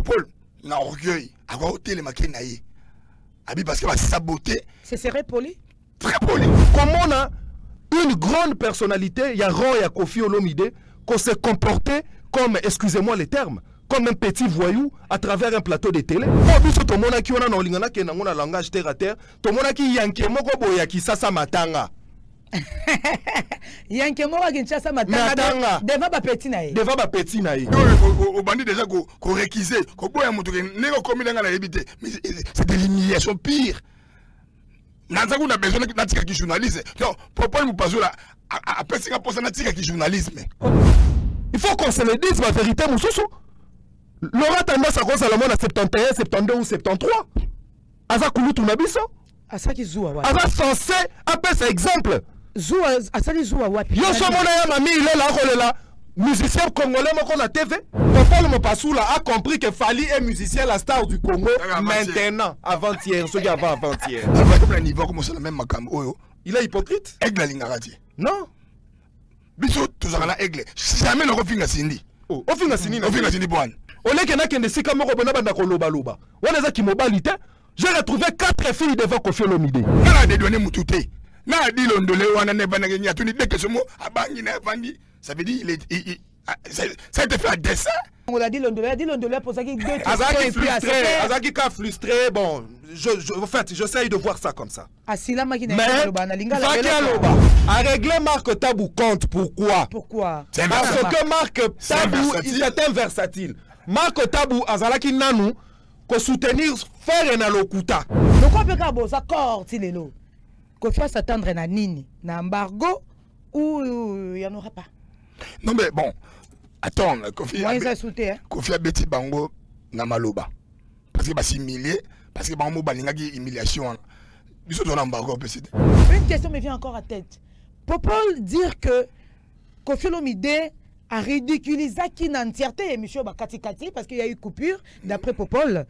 Popol, na orgueil, à côté les maquins naïe. Abi parce qu'il va saboter. Ce serait poli? Très poli. Comme on a une grande personnalité, il y a Ron et Kofi Olomide, qu'on s'est comporté comme, excusez-moi les termes, comme un petit voyou à travers un plateau de télé. Oh, biso to mona ki ona na olingana ke na ngona langage terre à terre, to mona ki yanke moko boya ki sasa matanga. Yanke moko ki sasa matanga. Devant ba petit na ye. Devant ba petit na ye. Au bandit déjà qu'on réquisait, qu'on boya mutu ke nego komi dans la éviter. Mais c'est de l'humiliation pire. Nanza kuna besoin natika ki journaliste. Non, Popol Mupazo là a personne à poser natika ki journalisme. Il faut qu'on se le dise la vérité mususu. L'aura tendance à cause à la monde à 71, 72 ou 73. Aza kulutu na biso. Asa ki zuwa wapi. Aza censé appeler ça exemple. Zuwa asali zuwa wapi. Yo so mona ya mami il est là kolela. Musicien congolais moko na TV. Popol Mopasula a compris que Fally est musicien la star du Congo maintenant avant-hier, ce qui avant-hier. Comme le niveau comme ça le même makam oyo. Il est hypocrite. Aigle lingaratie. Non. Biso tozakana aigle. Jamais le refinga sindi. Oh, ofinga sindi na. Ofinga sindi bwana. Oleke na kende sika moko bona banda ko loba loba. Wana za ki mobilité. J'ai retrouvé 4 filles devant Kofi Olomide. Na de donner mutute. Na di londole wana ne bana ngenya tuni deke somo abangi na vandi. Ça veut dire ça a été fait à dessin. On a dit l'ondolé pour ça qu'il Azaki frustré, bon, en fait, j'essaye de voir ça comme ça. Mais, à régler Marc Tabou compte, pourquoi? Parce que Marc Tabou, il est versatile. Marc Tabou, Azalaki Nanou, que soutenir faire un lokuta. Pourquoi peut-être ça cortilelo? Qu'on fasse attendre na nini, na embargo, ou il n'y en aura pas? Non mais bon, attends, Kofi a bêti bango na maloba. Parce que va s'humilier, parce que bango balingaki humiliation. Une question me vient encore à tête. Popol dire que Kofi Olomide a ridiculisé qui n'entièreté émission Bakati Kati parce qu'il y a eu coupure d'après Popol,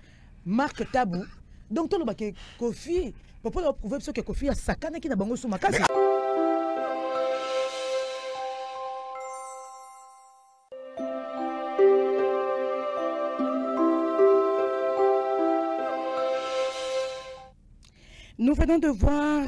Marc Tabou. Donc tout le monde Kofi, Popol a prouvé que Kofi a sakane qui n'a bango sous makasi. Nous venons de voir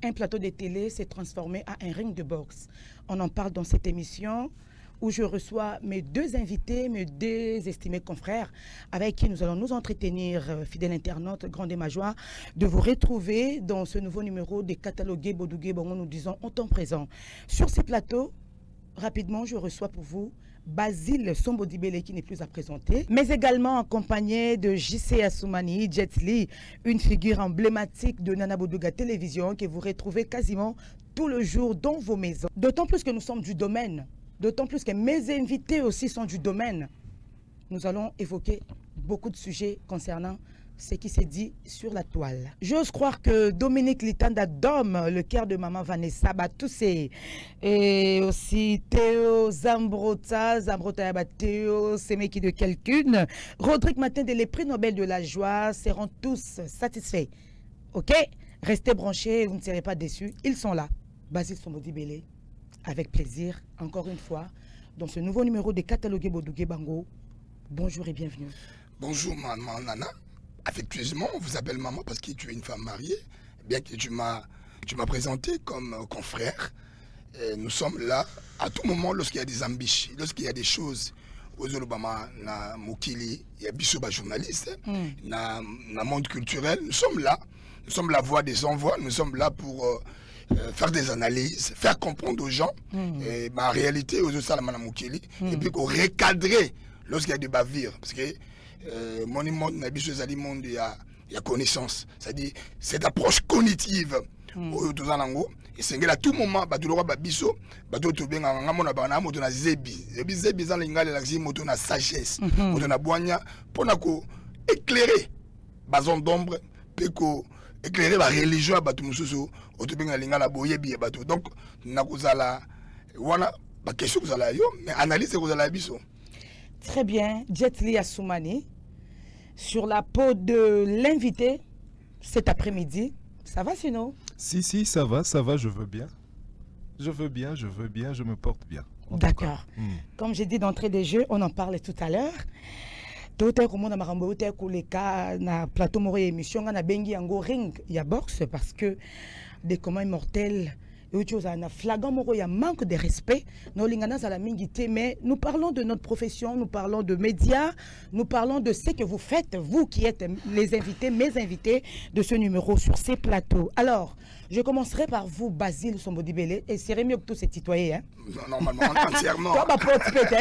un plateau de télé s'est transformé en un ring de boxe. On en parle dans cette émission où je reçois mes deux invités, mes deux estimés confrères avec qui nous allons nous entretenir, fidèles internautes, grande et ma joie, de vous retrouver dans ce nouveau numéro des catalogués Bodougué Bongo, nous disons en temps présent. Sur ces plateaux, rapidement, je reçois pour vous Basile Sombodibele qui n'est plus à présenter, mais également accompagné de JC Assoumani, Jet Li, une figure emblématique de Nana Bodouga Télévision que vous retrouvez quasiment tout le jour dans vos maisons. D'autant plus que nous sommes du domaine, d'autant plus que mes invités aussi sont du domaine. Nous allons évoquer beaucoup de sujets concernant ce qui s'est dit sur la toile. J'ose croire que Dominique Litanda Dom, le cœur de maman Vanessa Batoussé, et aussi Théo Zambrota Théo Semeki de Quelqu'une, Rodrigue Matin les prix Nobel de la joie seront tous satisfaits. Ok? Restez branchés, vous ne serez pas déçus. Ils sont là. Basile Sombodibele, avec plaisir, encore une fois, dans ce nouveau numéro des catalogués Bodougué Bango. Bonjour et bienvenue. Bonjour maman Nana. Affectueusement, on vous appelle maman parce que tu es une femme mariée, bien que tu m'as présenté comme confrère. Et nous sommes là à tout moment lorsqu'il y a des ambitions, lorsqu'il y a des choses. Aux Obama, na Mokili, il y a Bissoba journaliste, na monde culturel. Nous sommes la voix des envois, nous sommes là pour faire des analyses, faire comprendre aux gens et ma réalité aux Salama na Mokili, et puis recadrer lorsqu'il y a des bavures. Parce que mon monde n'a monde il y a connaissance, c'est-à-dire cette approche cognitive au Tozanango et c'est à tout moment batulora babiso bato to benga ngamona bana moto na zebi za lingale la moto na sagesse moto na boanya pona ko éclairer bazon d'ombre pe ko éclairer la religion bato mususu o to benga lingala boyebi bato donc nakozala wana ba question kozala yo mais analyse kozala biso. Très bien, Jet Li Assoumani, sur la peau de l'invité cet après-midi. Ça va sinon? Si, ça va, je veux bien. Je me porte bien. D'accord. Comme j'ai dit d'entrée des jeux, on en parlait tout à l'heure. Tout est comme on a marambo te koleka na plateau moro émission na bengi yango ring ya boxe parce que des communs immortels et autre chose na flagrant moro ya manque de respect no lingana za la mingité mais nous parlons de notre profession, nous parlons de médias, nous parlons de ce que vous faites vous qui êtes les invités, mes invités de ce numéro sur ces plateaux. Alors, je commencerai par vous, Basile Sombodibele, et c'est mieux que tous ces citoyens. Hein? Normalement, entièrement. Toi,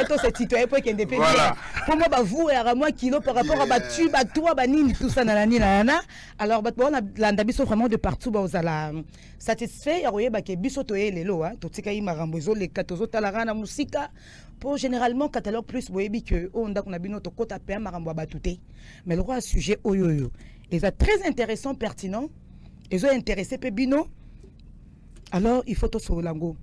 tous ces citoyens pour qu'ils indépendants. Voilà. Pour moi, vous et à moi, kilo par rapport à tu, toi, banini, tout ça, nanani, nanana. Alors, on a l'andabiso vraiment de partout, vous allez satisfait. Il y a des biso toye les lots, tout ce qui est marambozo, les katozo, talarana, musika. Pour généralement, catalogue plus, vous voyez que on a bien notre côté à pain, marambo batouté. Mais le roi sujet, oyoyo. Et c'est très intéressant, pertinent. Ils ont intéressé Pebino. Alors, il faut tout sur l'ango.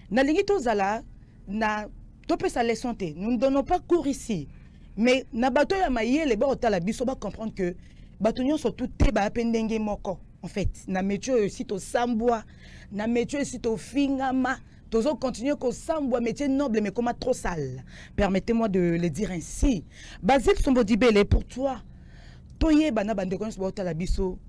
Na lingi to zala, na topé sa leçon te. Nous ne donnons pas cours ici. Mais na bato ya maye les ba otala biso ba comprendre que batonyo so tout te ba pendenge moko. En fait, na métier aussi to sambwa, na métier aussi to fingama. Tozo continuer ko sambwa métier noble mais comment trop sale. Permettez-moi de le dire ainsi. Basile Sombodibele pour toi. Toye bana bande ko ba otala biso.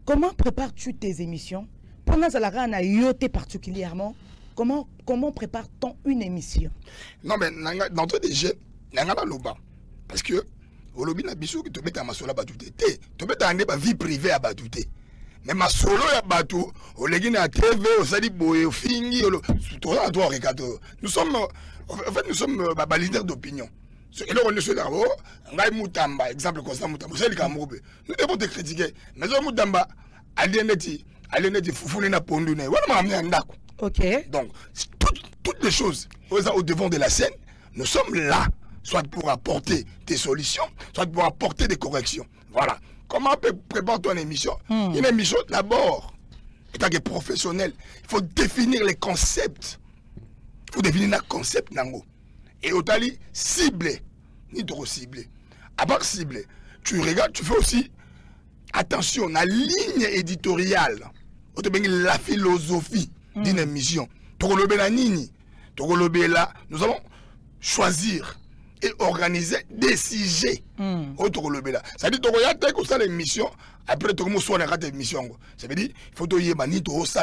Comment prépares-tu tes émissions? Pendant Zalara na yoté particulièrement, comment prépare-t-on une émission? Non mais dans tous les jeux, nanga loba parce que au lobby na biso que tu mets ta masola batouté, tu mets ta vie privée à batouté. Mais ma solo ya batou, au légui na TV, au sali boye, au fingi, toi regarde. Nous sommes en fait nous sommes leaders d'opinion. Et là, on est sur la voie, Moutamba, exemple constant Moutamba, c'est le Cameroun. Nous devons te critiquer. Mais on Moutamba, aliéneti, Foufoulé na Pondouné, on m'a amené un dac. Ok. Donc, toutes les choses au devant de la scène, nous sommes là, soit pour apporter des solutions, soit pour apporter des corrections. Voilà. Comment prépare ton émission? Une émission, d'abord, étant que professionnel, il faut définir les concepts. Il faut définir un concept, Nango. Et au tali, ciblé, ni trop ciblé. À part ciblé, tu regardes, tu fais aussi attention à la ligne éditoriale, la philosophie d'une émission. Nous allons choisir et organiser des sujets. Ça veut dire que tu as l'émission, après tu as l'émission. Ça veut dire qu'il faut que tu aies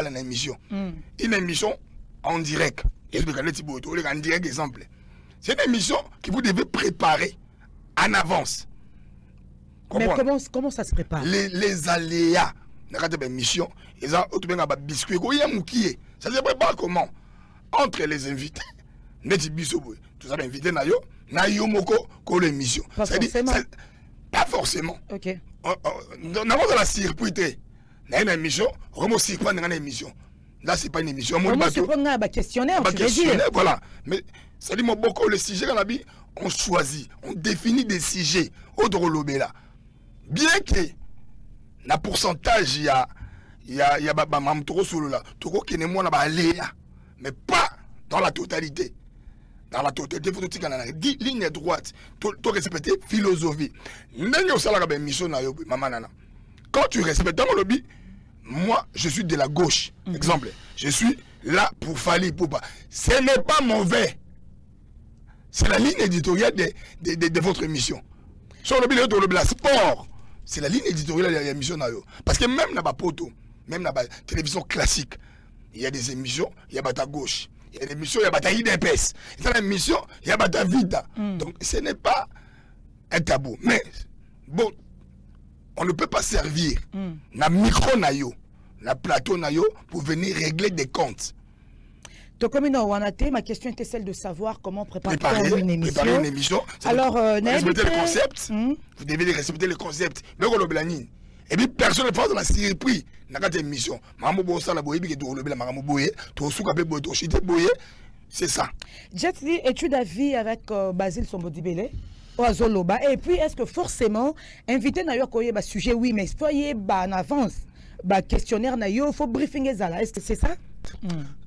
une émission. Une émission en direct. En direct exemple. C'est une émission que vous devez préparer en avance. Mais comment ça se prépare? Les aléas de l'émission, ils ont des biscuits. Ça se prépare comment? Entre les invités, tout ça, invité Nayo Moko, l'émission. Pas forcément. Ok. Nous avons la circuité. Dans une émission, on a une émission. Là, ce n'est pas une émission. On a un questionnaire, voilà. Mais ça dit, beaucoup les sujets on choisit, on définit des sujets au Drolobela. Bien que le pourcentage, il y a mais pas dans la totalité. Dans la totalité, il faut que tu aies 10 lignes droites. Tu respectes la philosophie. Quand tu respectes dans le lobby, moi, je suis de la gauche. Exemple, je suis là pour Fali Poupa. Ce n'est pas mauvais. C'est la ligne éditoriale de votre émission. Sur le billet de la sport, c'est la ligne éditoriale de l'émission. Parce que même dans la poto, même dans la télévision classique, il y a des émissions, il y a ta gauche. Il y a des émissions, il y a ta IDPS. Il y a des émissions, il y a ta vida. Donc ce n'est pas un tabou. Mais bon, on ne peut pas servir na micro nayo, na plateau nayo pour venir régler des comptes. Ma question était celle de savoir comment préparer une émission. Préparer une émission. Alors, respecter le concept. Vous devez respecter le concept. Et puis personne ne parle de la surprise dans cette émission. C'est ça. Jet Li, es-tu d'avis avec Basile Sombodibele? Et puis, est-ce que forcément, inviter Nayo Koye, sujet, oui, mais soyez en avance, questionnaire Nayo, il faut briefinger ça. Est-ce que c'est ça?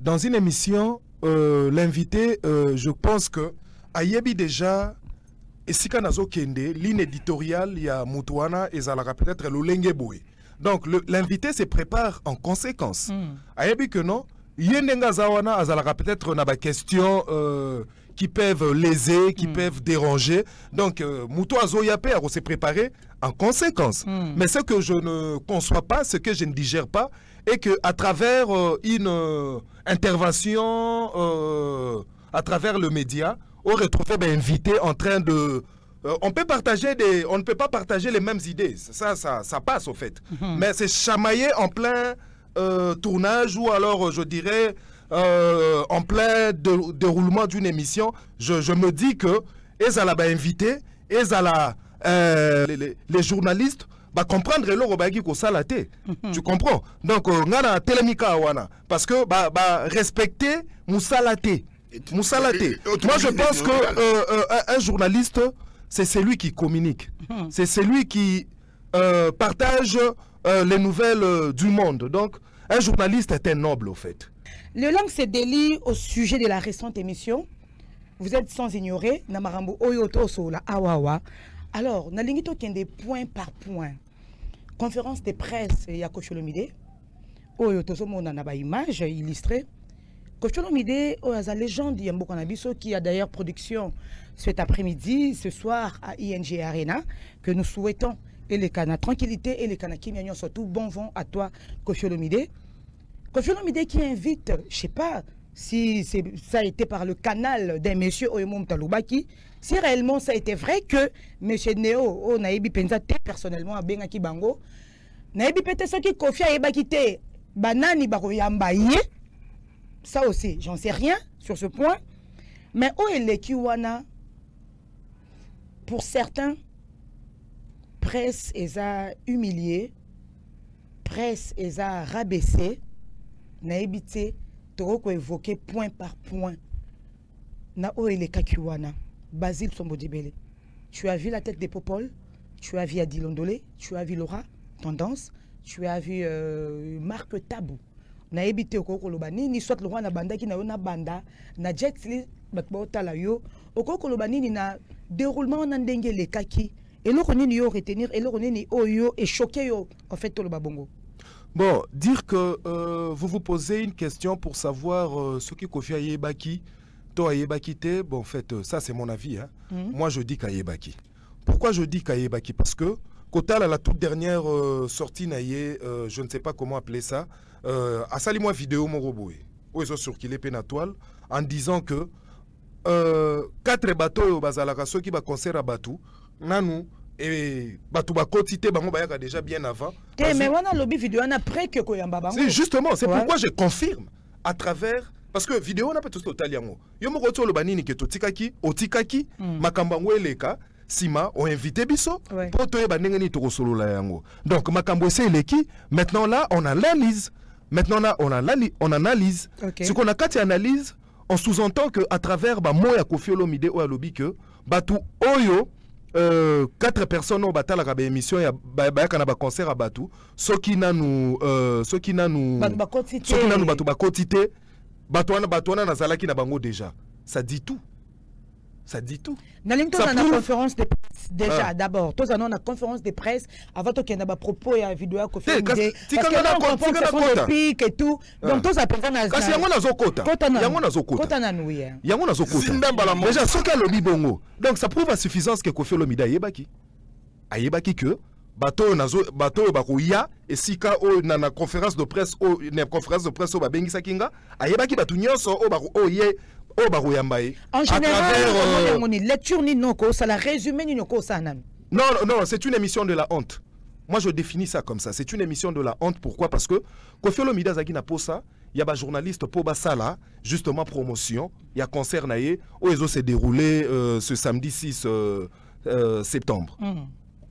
Dans une émission, l'invité, je pense que Ayebi déjà, et si Kanazo Kende, ligne éditoriale, il y a Moutouana et Zalara peut-être le Lengeboué. Donc l'invité se prépare en conséquence. Ayebi que non, Yendenga Zawana, Zalara peut-être on a des questions qui peuvent léser, qui peuvent déranger. Donc, Mouto Azoyape a s'est préparé en conséquence. Mais ce que je ne conçois pas, ce que je ne digère pas, est qu'à travers une intervention, à travers le média, on retrouve invité en train de... on peut partager on ne peut pas partager les mêmes idées. Ça passe au fait. Mais c'est chamaillé en plein tournage ou alors, je dirais... en plein déroulement d'une émission, je me dis que Ezala invité, Ezala les journalistes comprendre le robagi ko salate. Tu comprends? Donc ngana telemika wana parce que respecter musalate. Musalate. Moi je pense que un journaliste c'est celui qui communique. C'est celui qui partage les nouvelles du monde. Donc un journaliste est un noble au fait. Le langue se délie au sujet de la récente émission. Vous êtes sans ignorer. Namarambo Oyoto Sola Awawa. Alors, Nalingito Kende point par point. Conférence de presse Yako Cholomide. Oyoto Somo Nanaba image illustrée. Cholomide, la légende Yambo Kanabiso qui a d'ailleurs production cet après-midi, ce soir à ING Arena, que nous souhaitons. Et les Kana tranquillité et les Kana Kimyanyon surtout bon vent à toi, Cholomide. Cholomide qui invite, je ne sais pas si ça a été par le canal d'un monsieur Oyemom Taloubaki, si réellement ça a été vrai que monsieur Neo, Naïbi Penzate personnellement à Bengaki Bango, Naïbi Pete ce qui Kofi a Ebakite, Banani Baroyambaye, ça aussi, j'en sais rien sur ce point, mais Oele Kiwana, pour certains, presse les a humiliés, presse les a rabaissés. Naïbité, Toroko évoqué point par point. Na Oele Kakiwana, Basile Sombodibele. Tu as vu la tête des Popol, tu as vu Adilondolé, tu as vu Laura, Tendance, tu as vu Marc Tabou. Naïbité Okoko Lobani, ni soit le roi na banda qui na ona banda, na jetli, bakbota la yo, Okoko Lobani ni na déroulement nandenge le kaki, et l'on ni yo retenir, et l'on ni oyo, et choqué yo, en fait, tout le babongo. Bon, dire que vous vous posez une question pour savoir ce qui Kofi Ayebaki, toi Ayebaki te, bon en fait, ça c'est mon avis. Hein. Moi je dis qu'Ayebaki. Pourquoi je dis qu'Ayebaki? Parce que Kotal à la toute dernière sortie naïe, je ne sais pas comment appeler ça, a sali moi vidéo mon robot, où ils ont circulé na toile, en disant que 4 bateaux au bazalaka ceux qui va concert à Batou, nanou. Et Batouba quotité bango bayaka déjà bien avant. Mais on a lobby vidéo on a après que koyamba bango. C'est justement, c'est pourquoi je confirme à travers parce que vidéo on a pas tout total yango. Yo mo roto lo banini ke totikaki, otikaki, makambango eleka, sima ont invité biso pour to yeba ndenge ni to solo la yango. Donc makambo c'est eleki, maintenant là on analyse. Maintenant là on analyse. Ce qu'on a quand analyse, on sous-entend que à travers ba moya Kofi Olomide o lobby que Batou oyo 4 personnes ont battu la émission et a concert à Batou. Ceux qui n'a nous Batouana Nazalaki na bango déjà. Ça dit tout. Ça dit tout. Dans la conférence de presse déjà d'abord. Tous en a conférence de presse avant qu'il y ait des propos et vidéo à Kofi Olomide. Parce que là on comprend que ce sont des pics et tout. Donc tous à personne à kasi yango nazo kota. Yango nazo kota. Kota na nous hier. Yango nazo kota. Déjà ce qu'a lobby bongo. Donc ça prouve à suffisance que Kofi Olomide ayebaki. Ayebaki que bateau barouya et sika o na conférence de presse o na conférence de presse o babengi kinga ayebaki batu nyonso o baru o ye o barouyambaye. En général lecture ni noko ça la résumé ni noko ça nan. Non, c'est une émission de la honte. Moi, je définis ça comme ça. C'est une émission de la honte. Pourquoi? Parce que Kofi Olomide Zaki na posa, il y a des journalistes pour Basala, justement promotion. Il y a concert naïe, où ils ont s'est déroulé ce samedi 6 septembre.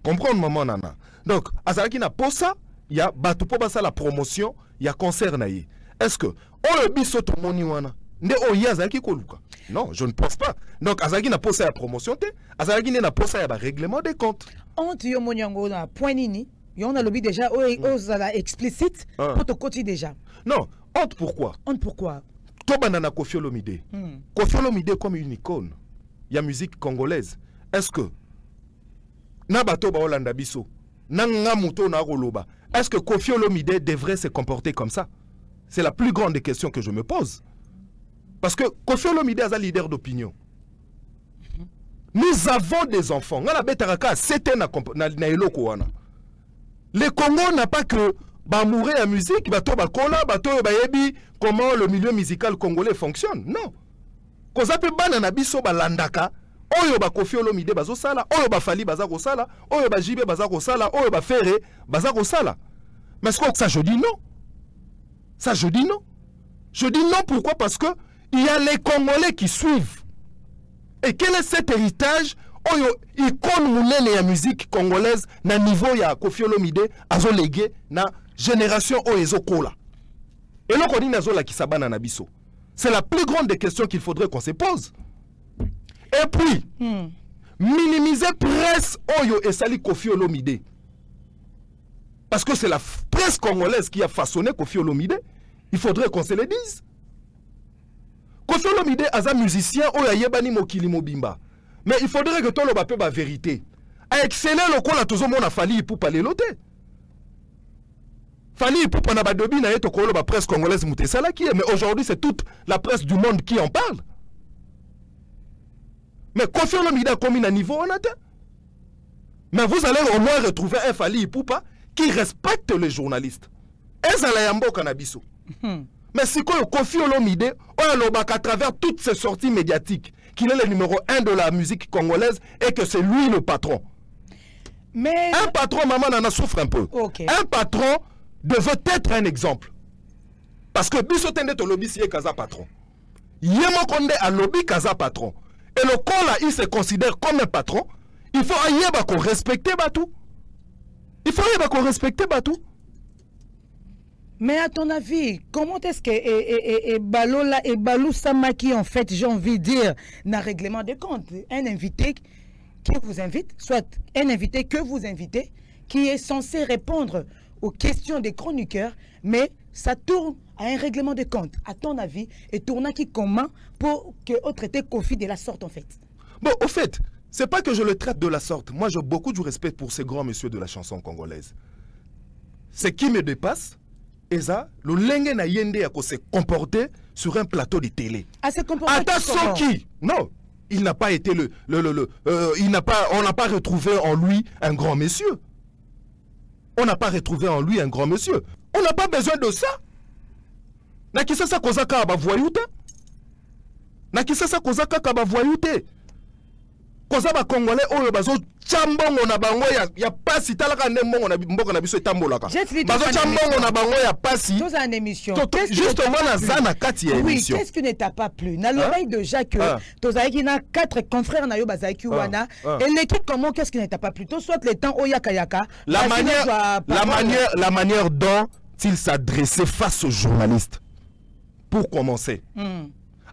Comprendre, maman nana. Donc, Azaki na posa, il y a Batou pour Basala promotion, il y a concert naïe. Est-ce que, on le biso to moniwana? Non, je ne pense pas. Donc, Azaki n'a pas ça à promotion, Azaki n'a pas ça à règlement des comptes. On te yomoniango na point nini, yon a lobby déjà, on explicite, pour te côté déjà. Non, honte pourquoi? Honte pourquoi? Tobanana Kofi Olomide. Kofi Olomide comme une icône. Il y a musique congolaise. Est-ce que Nabato ba Olanda biso, Nangamuto na Roloba, est-ce que Kofi Olomide devrait se comporter comme ça? C'est la plus grande des questions que je me pose. Parce que Kofi Olomide est un leader d'opinion. Nous avons des enfants. Le Congo n'a pas que mourir à musique, comment le milieu musical congolais fonctionne. Non. Kozape banana biso balandaka, oyo ba Koffi Olomide bazo sala, oyo ba Fally baza ko sala, oyo ba JB baza ko sala, oyo ba Ferré baza ko sala. Mais est-ce que ça je dis non? Ça je dis non. Je dis non pourquoi? Parce que il y a les Congolais qui suivent. Et quel est cet héritage? Oyo icône mounene ya musique congolaise na niveau ya Koffi Olomide azo légué na génération oyo kola. Et là on dit nazo la kisabana na biso. C'est la plus grande des questions qu'il faudrait qu'on se pose. Et puis minimiser presse oyo et sali Koffi Olomide. Parce que c'est la presse congolaise qui a façonné Koffi Olomide. Il faudrait qu'on se le dise. Koffi Olomide aza musicien oyo yebani mokili mobimba. Mais il faudrait que tout le monde la vérité. A exceller le col à tout le monde a fallu pour parler l'autre. Fally pour prendre badobi na yeto kolo ba presse congolaise mutesala qui est. Mais aujourd'hui c'est toute la presse du monde qui en parle. Mais Koffi Olomide a commis un niveau honnête. Mais vous allez au moins retrouver un Fally Ipupa qui respecte les journalistes. Et ça la yambo kanabiso. Mais si Koffi Olomide à travers toutes ces sorties médiatiques qu'il est le numéro 1 de la musique congolaise et que c'est lui le patron. Mais un patron, maman en souffre un peu. Okay. Un patron devait être un exemple. Parce que Bissotende to lobby c'est Kaza patron. Yemo Konde a lobby Kaza patron. Et le Kola il se considère comme un patron. Il faut qu'on respecte Batou. Il faut qu'on respecte Batou. Mais à ton avis, comment est-ce que Balola et Balou Samaki, en fait, j'ai envie de dire, n'a règlement de compte, un invité qui vous invite, soit un invité que vous invitez, qui est censé répondre aux questions des chroniqueurs, mais ça tourne à un règlement de compte. À ton avis, et tourne qui comment pour que on traite Koffi de la sorte, en fait? Bon, au fait, c'est pas que je le traite de la sorte. Moi, j'ai beaucoup de respect pour ces grands messieurs de la chanson congolaise. Ce qui me dépasse, Eza, le lenge na yende a se comporter sur un plateau de télé. À se comporter qui non, il n'a pas été on n'a pas retrouvé en lui un grand monsieur. On n'a pas retrouvé en lui un grand monsieur. On n'a pas besoin de ça. Na kisasa kozaka ba voyouté. Na kisasa kozaka ka ba voyouté. Kozaba congolais oyo bazo chambongo na bango ya pasi talaka ndembongo na mboko na biso etambolaka. Bazo chambongo na bango ya pasi. Dans une émission. Justement na zana kati ya émission. Oui, qu'est-ce qui ne t'a pas plu? Na l'oreille de Jacques, tozaki na 4 confrères na yo bazaki wana et l'équipe comment qu'est-ce qui ne t'a pas plu? Soit le temps oyaka yaka. La manière dont il s'adressait face aux journalistes. Pour commencer.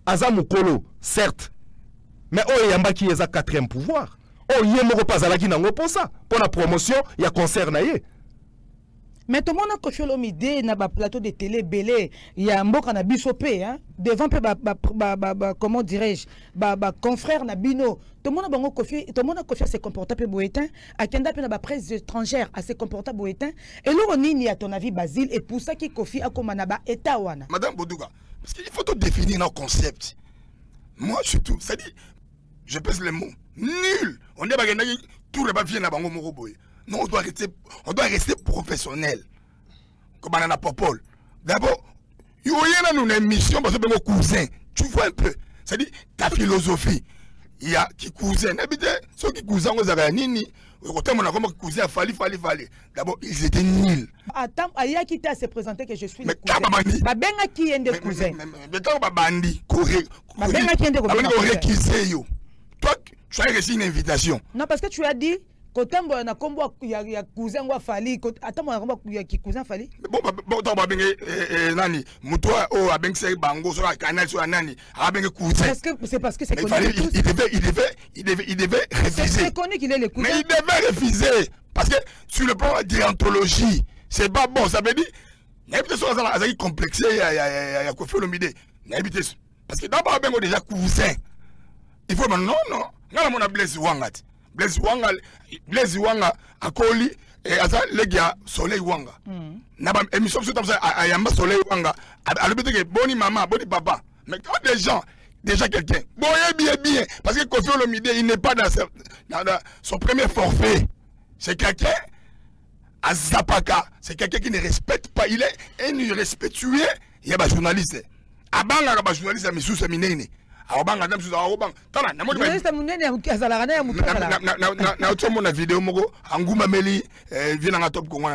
Azamukolo, certes. Mais oh yamba qui est à 4e pouvoir. Oh yemoko pazalaki nango pour ça. Pour la promotion, il y a concert naie. Mais tout le monde a Koffi Olomide na ba plateau de télé belé, il y a mboka na bisopé hein, devant comment dirais-je, confrère na bino. Tout le monde a bango Koffi, tout le monde a Koffi à se comporter peu boétain, à kenda pe na ba presse étrangère à se comporter boétain. Et là nini à ton avis Basile et pour ça qui Koffi a comme na ba état wana. Madame Boudouga, parce qu'il faut tout définir nos concepts. Moi surtout, ça dit je pèse les mots. Nul. On dit que tout le monde vient à Bango Moroboy. Non, on doit rester professionnel. Comme on a Popol. D'abord, il y a une émission parce que nos cousins. Tu vois un peu. C'est-à-dire ta philosophie. Il y a qui cousin. Ceux qui cousins, vous avez nini. Cousin, fallait. D'abord, ils étaient nuls. Attends, Aya qui t'a se présenté que je suis le cousin. Mais benga qui est des cousins. Mais quand on bandi, correct. Benga qui est des cousins. Toi, tu as reçu une invitation. Non, parce que tu as dit que tu as cousin ou Fally. Attends, il y a cousin Fally. Bon, nani, Moutoua, oh, Abense Bango, sur la canal, sur la nani, Abense cousin. C'est parce que c'est connu. Il devait refuser. C'est connu qu'il est le cousin. Mais il devait refuser. Parce que sur le plan de déontologie, c'est pas bon. Ça veut dire, il y a des choses qui sont complexées, il y a Koffi Olomide. Parce que d'abord, il y a déjà cousin. Il faut non, on a Blaise Wanga. Blaise Wanga a Koli et à ça, les gars, Soleil Wanga. N'a pas émission sur ça, à Yamba Soleil Wanga. À l'hôpital, boni maman, boni papa. Mais quand des gens déjà quelqu'un. Bon, bien. Parce que Kofi Olomide, il n'est pas dans son premier forfait. C'est quelqu'un à Zapaka. C'est quelqu'un qui ne respecte pas. Il est irrespectueux. Il y a des journalistes. Abanga, il y a des journalistes à Missou Seminene. Abanga, il y a des vidéo Anguma Meli vient dans top Congo.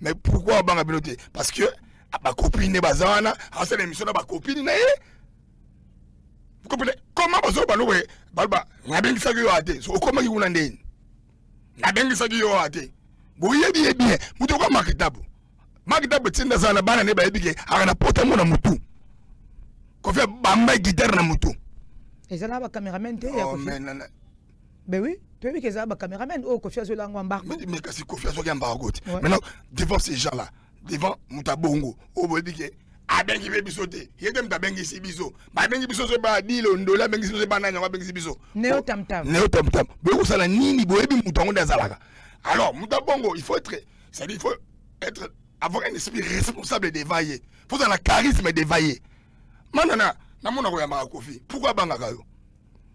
Mais pourquoi Abanga Biloté? Parce que ma copine bazana, c'est l'émission de ma copine. Vous comprenez? Comment vous avez balba, n'a bien ça que ate. So comment vous l'andez? N'a bien ça que ate. Vous y bien. Vous devez marketable. Marketable tinda sana bana ne ba ebike, ana porte mo na mutu. Ko fait bamba guitare na mutu. Et ça là ba caméraman té ya ko. Ben oui, tu as vu que ça ba caméraman oh Kofi Azo la ngwambargo. Mais kasi Kofi Azo ngwambargo. Maintenant devant ces gens là, devant Mutabongo, oh bo dike abengi be bisote. Yete mtabengi si biso. Ba bengi biso so ba dilo ndola bengi biso ba nanya bengi biso. Neo tam tam. Bo sala nini bo ebi mutango ndazalaka. Alors Mutabongo, il faut être, c'est-à-dire il faut être avoir un esprit responsable d'évailler. Il faut avoir un charisme d'évailler. Manana, pourquoi Bangagayo?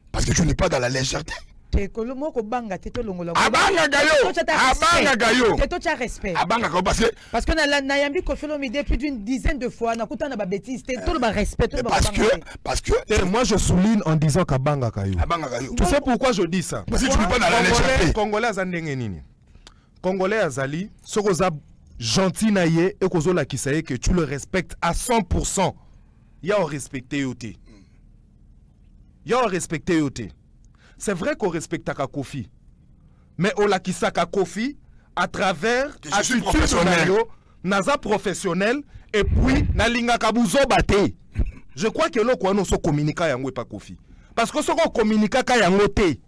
Parce que tu n'es pas dans la légèreté. Abanga Gayo. Parce que Nayambi Kofi Olomide plus d'une dizaine de fois, parce que moi je souligne en disant qu'Abanga Gayo. Tu sais pourquoi je dis ça? Parce que tu n'es pas dans la légèreté. Congolais Azandengenini. Congolais Azali, Sokoza gentil naïe et Kozola qui sait que tu le respectes à 100%. Il y a respecté Yoté. C'est vrai qu'on respecte Kofi. Mais on l'a qui ça Kofi à travers attitude professionnelle. Naza professionnel et puis nalinga kabuzo bate. Je crois que l'on quoi nous so communiquer yango pas Kofi. Parce que ce qu'on communique yango té.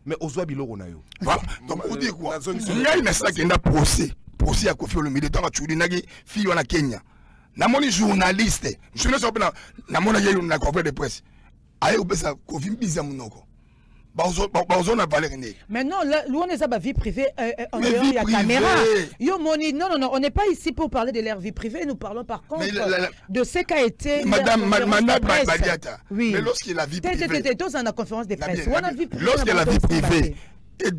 Mais ozwa biloko na yo. Donc on dit quoi? Il y a une ça qui n'a procès à Kofi Olomide tant que tu nagi fille na Kenya. Namoni journaliste, je ne sais pas namona yé na conférence de presse. Aye obesa Kofi biza munoko. Bazo na valeur né. Mais non, l'on est à vie privée en dehors de la caméra. Yo moni, non, on n'est pas ici pour parler de leur vie privée, nous parlons par contre de ce qu'a été Madame Badiata. Oui. Mais lorsqu'il a vie privée. Tous en la conférence de presse. Lorsqu'il a vie privée est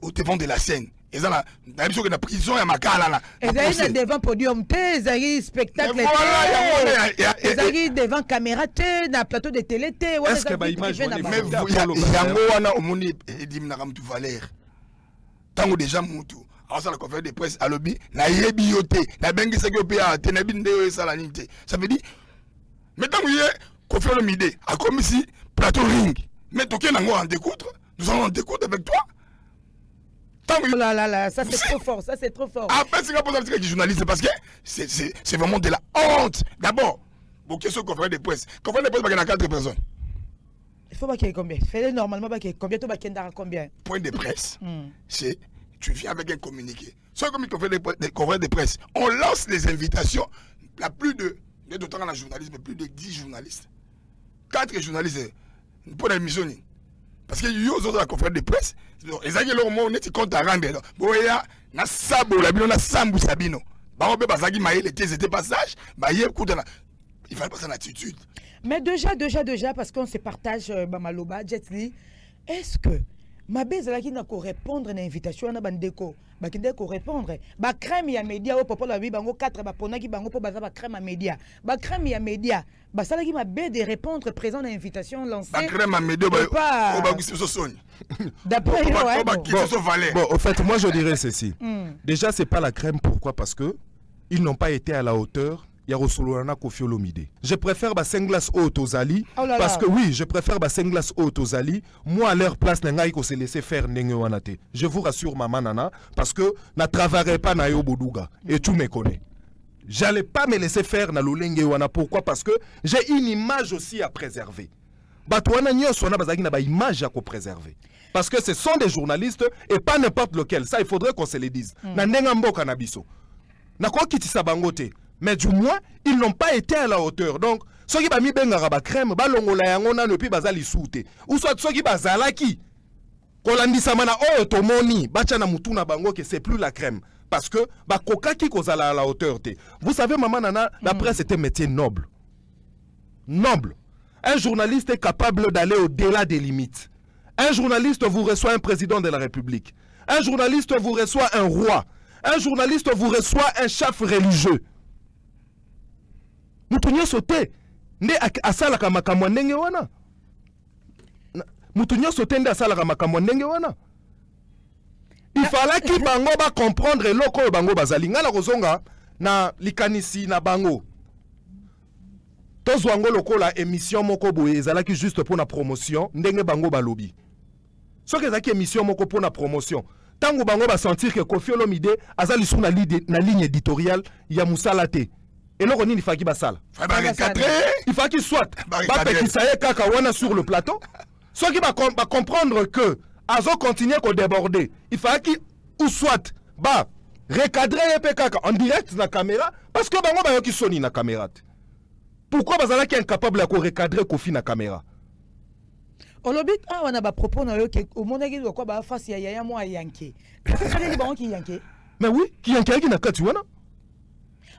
au devant de la scène. Et ça là, dans la prison et makala là. Ils sont devant podium, ils sont spectacle, ils sont devant caméra, na plateau de télé. Est-ce que image mais yango wana omoni edim na kamtu Valère. Tango déjà mutu. Alors ça la conférence de presse à lobby na yebi yoté, na bengi seki pe a tenabi ndeo sala nité. Ça veut dire mais tango yé Kofi Olomide a comme ici plateau ring. Mais toké nango en découdre, nous allons en découdre avec toi. Oh là, ça c'est trop fort, ça c'est trop fort. Après, c'est pas pour ça que les journalistes, parce que c'est vraiment de la honte. D'abord, vos questions conférence de presse. Conférence de presse, il y a 4 personnes. Il faut pas qu'il y ait combien? Fais-le normalement, combien tu vas combien? Point de presse, c'est tu viens avec un communiqué. Soit comme une conférence de presse, on lance les invitations. Il y a plus de, d'autant dans la journalisme, plus de 10 journalistes. 4 journalistes pour la mission. Parce que yo autres la conférence de presse, ils ont le moment on est compte à rendre. Boya na sabo la bino na sambu sabino. Ba obe bazaki maïle les étaient passage, ba yé koutana. Il fallait pas son attitude. Mais déjà parce qu'on se partage Bamaloba Jetli, est-ce que ma bise là qui n'a qu'à répondre à l'invitation à Bandeko, bah qui n'a qu'à répondre, bah crème ya média au papa la vie bango 4 bah pona qui bango pour bah crème à média, bah crème ya média, bah ça là qui m'a bé de répondre présent à l'invitation lancée. Bah crème à média bah bah qui se sonne. D'après bon, au fait moi je dirais ceci. Déjà c'est pas la crème, pourquoi? Parce que ils n'ont pas été à la hauteur. Yarosolana Kofi Olomide. Je préfère ba Senglas Otozali parce que oui, je préfère ba Senglas Otozali. Moi à leur place n'engai ko se laisser faire ndenge wanate. Je vous rassure maman nana parce que na travaillerai pas na yo boduga et tu me connais. J'allais pas me laisser faire na lolenge wana. Pourquoi? Parce que j'ai une image aussi à préserver. Batouana nyos wana bazaki na ba image à préserver. Parce que ce sont des journalistes et pas n'importe lequel. Ça il faudrait qu'on se le dise. Na ndenga mboka na biso. Na ko kitisa bangote. Mais du moins, ils n'ont pas été à la hauteur. Donc, ceux qui ont mis la crème, ou soit ceux qui ont qui c'est plus la crème. Parce que la hauteur. Vous savez, maman nana, la presse était un métier noble. noble. Un journaliste est capable d'aller au-delà des limites. Un journaliste vous reçoit un président de la République. Un journaliste vous reçoit un roi. Un journaliste vous reçoit un chef religieux. Mutunyo sote nde asala kama makambo ndenge wana. Mutunyo sote nde asala kama makambo ndenge wana. Il fallait que bango ba comprendre loko bango bazali ngala kozonga na likanisi na bango. Tozwango lokola émission moko boye ezalaki juste pour na promotion ndenge bango balobi. Soki ezalaki émission moko pour na promotion. Tango bango ba sentir que Koffi Olomide azali sur na ligne éditoriale ya musala te. Et loko nini faki basala. Il faut qu'il soit ba pekisaye kaka wana sur le plateau. Soki ba comprendre que azo continuer ko déborder. Il faut qu'il ou soit ba recadrer kaka en direct na caméra parce que bango ba yoki soni na caméra. Pourquoi bazala qui est incapable de recadrer Koffi na caméra? Olobi on a ba propos na yo ke au monde ki ko ba face ya yaya mo yanké. Kali ba ki yanké. Mais oui, qui yanké qui na kati wana?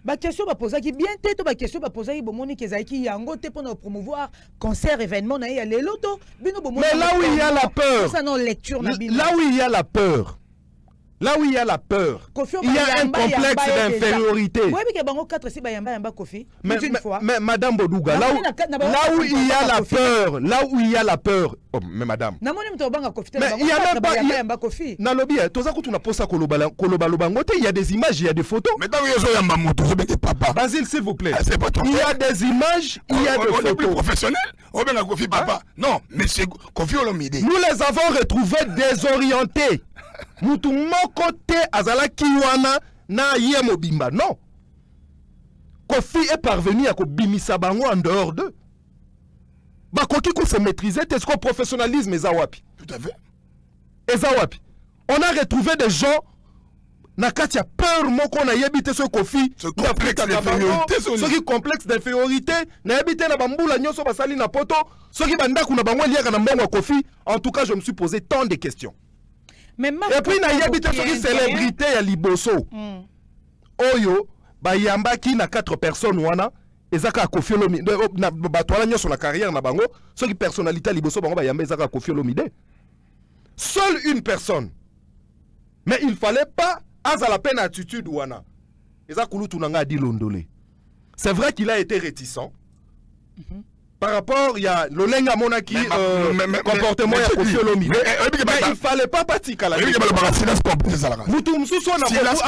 Ba question ba poser qui bien tête ba question ba poser bo moni ke zaiki yango te pour promouvoir concert événement na ya lelo to bino bo moni. Mais là où il y a la peur. Ça non lecture na bino. Là où il y a la peur. Là où il y a la peur, il y a un complexe d'infériorité. Mais Madame Bodouga, là où il y a la peur, oh, mais Madame. Mais il y a même pas. Il y a des images, il y a des photos. Basile, s'il vous plaît. Il y a des images, il y a des photos. Non, mais c'est Koffi Olomide. Nous les avons retrouvés désorientés. Mutu moko te azala kiwana na yemo bimba. Non. Koffi est parvenu à bimisa bango en dehors d'eux. Bakoki ko se maîtriser, est-ce qu'on professionnalisme ezawapi? Tout à fait. Ezawapi. On a retrouvé des gens na kati ya peur moko na yebite ce Koffi. Ce complexe d'infériorité. Ce qui complexe d'infériorité. Na yebite na bambula nyoso basali na poto. Ce qui banda kuna bango liaka na mbongo Koffi. En tout cas, je me suis posé tant de questions. Mais et puis na yebite soki célébrité ya liboso oyo bayambaki na 4 personnes wana ezaka Koffi Olomide na batwala nyoso na carrière na bango soki personnalité ya liboso bango bayamba ezaka Koffi Olomide. Seule une personne. Mais il fallait pas à la peine attitude wana ezaka lutu nanga adi londolé. C'est vrai qu'il a été réticent. Par rapport, il y a l'Olenga Monaki comportement ya Koffi Olomide. Mais il fallait pas partir à la en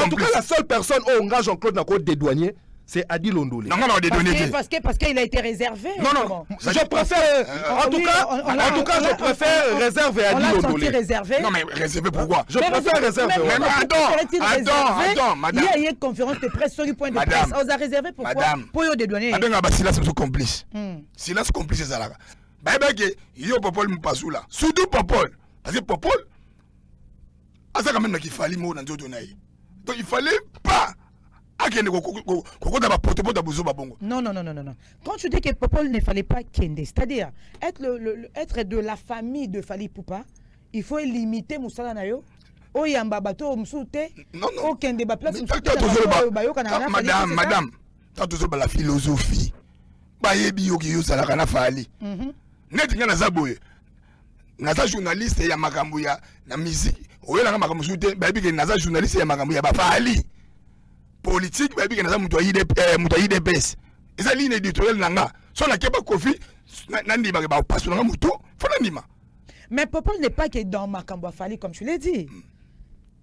tout cas, la seule personne où on engage Jean-Claude Nako des douaniers, c'est Adi Londolé. Non, parce qu'il a été réservé. Non. Je préfère, en tout cas, je préfère réserver Adi Londolé. Non, mais réservé pourquoi? Je préfère réserver. Attends, madame. Il y a une conférence de presse sur le point de presse. On a réservé pourquoi? Pour y des douaniers. Madame, silence complice. Silence complice, c'est ça là. Il y a Popol Mpassoula. Surtout Popol. Parce que Popol, c'est quand même qu'il fallait mot dans d'autres données. Donc il fallait pas. Non. Quand tu dis que Popol ne fallait pas Kende, c'est-à-dire être de la famille de Fally Poupa, il faut limiter Moussala Nayo. Non. Madame, t'as toujours la philosophie. Bayebi yoki yo salaka na Fally. Net nga na zaboye. Naza journaliste ya makambo ya na musique. Oyela nga makambo soute, bayebi ke naza journaliste ya makambo ya ba Fally. Politique bayebi ke naza muto IDPS. Eza ligne éditoriale nanga. So na keba Koffi nandi ba passo nanga muto, fona ndima. Mais Popol n'est pas que dans makambo Fally comme tu l'as dit.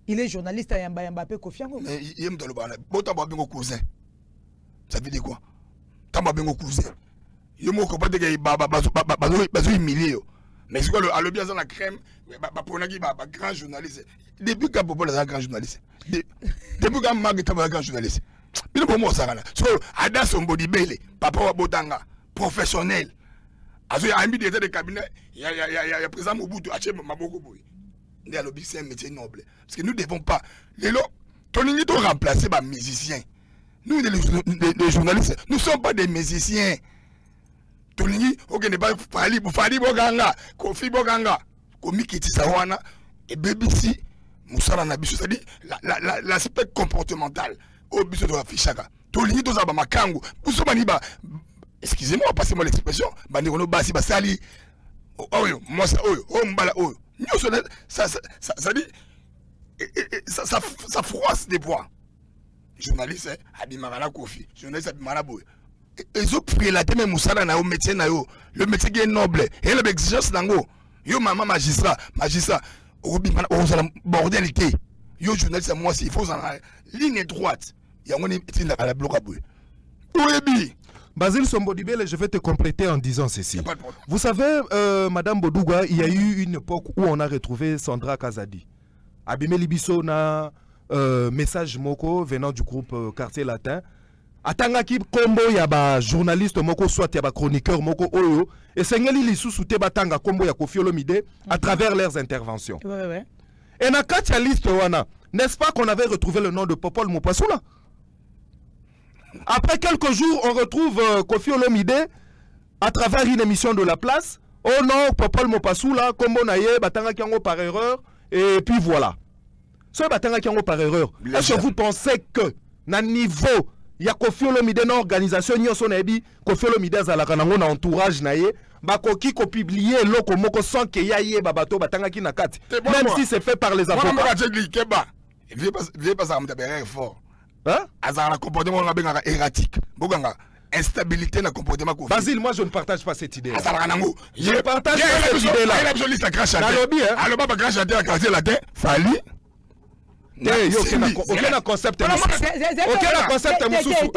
Il est journaliste à Mbappé Koffi Ango. Mais il aime dans le bana. Bota ba bengo cousin. Ça veut dire quoi? Tamba bengo cousin. Yo mo ko pas de que bazo humilier. Mais c'est quoi le alobi dans la crème ponaki ba grand journaliste. Depuis quand Popol est un grand journaliste. Depuis quand Mag est un grand journaliste. Bino pour moi ça là. So ada son body belly, papa wa botanga, professionnel. Azo ya ambi des cabinet, ya président Mobutu ache maboko boy. Ndé alobi c'est un métier noble parce que nous devons pas les lots toningi to remplacer ba musiciens. Nous les journalistes, nous sommes pas des musiciens. Toningi OK ne pas Fally Boganga, Koffi Boganga, komiki tisawana et BBC musala na biso, c'est-à-dire l'aspect comportemental au biso de la fichaka. Tolingi to za ba makangu, buso bani ba excusez-moi, passez-moi l'expression, bandeko basi basali oyo moi ça oyo o mbala oyo ça dit ça froisse des poids. Journaliste abimaka na Kofi, journaliste abimaka na boy. Ils ont pris la tête même musala na yo métier na yo, le métier qui est noble et l'exigence nango. Yo maman magistrat obimana ozala bordalité. Yo journaliste moi il faut en ligne droite. Yango ni tinda la bloc boy. Oyebi Basile Sombodibele, je vais te compléter en disant ceci. Vous savez, Madame Bodouga, il y a eu une époque où on a retrouvé Sandra Kazadi. Abime Libiso na message moko venant du groupe Quartier Latin. Atangaki kombo ya ba journaliste moko soit ya ba chroniqueur moko oyo et sengeli lisusu te batanga kombo ya Koffi Olomide à travers leurs interventions. Ouais. Et na katia liste wana, n'est-ce pas qu'on avait retrouvé le nom de Popol Mopassoula? Après quelques jours, on retrouve Koffi Olomide à travers une émission de La Place. Oh non, Popol Mopassoula, kombo naye batanga kiango par erreur et puis voilà. Ce batanga kiango par erreur. Est-ce que vous pensez que na niveau il y a Koffi Olomide na organisation nyonso na ebi Koffi Olomide azalaka nango na entourage na ye bakoki ko publier loko moko sans que ya ye babato batanga ki na kati même si c'est fait par les avocats. Il veut pas ça me taper fort. Hein? Azara comportement nga erratique. Boganga instabilité na comportement Koffi. Basile, moi je ne partage pas cette idée. Azara nango. Je partage pas cette idée là. Il a besoin de grand chanteur. Alors pas grand chanteur à Quartier Latin, Fali. Aucun concept aucun concept mususu.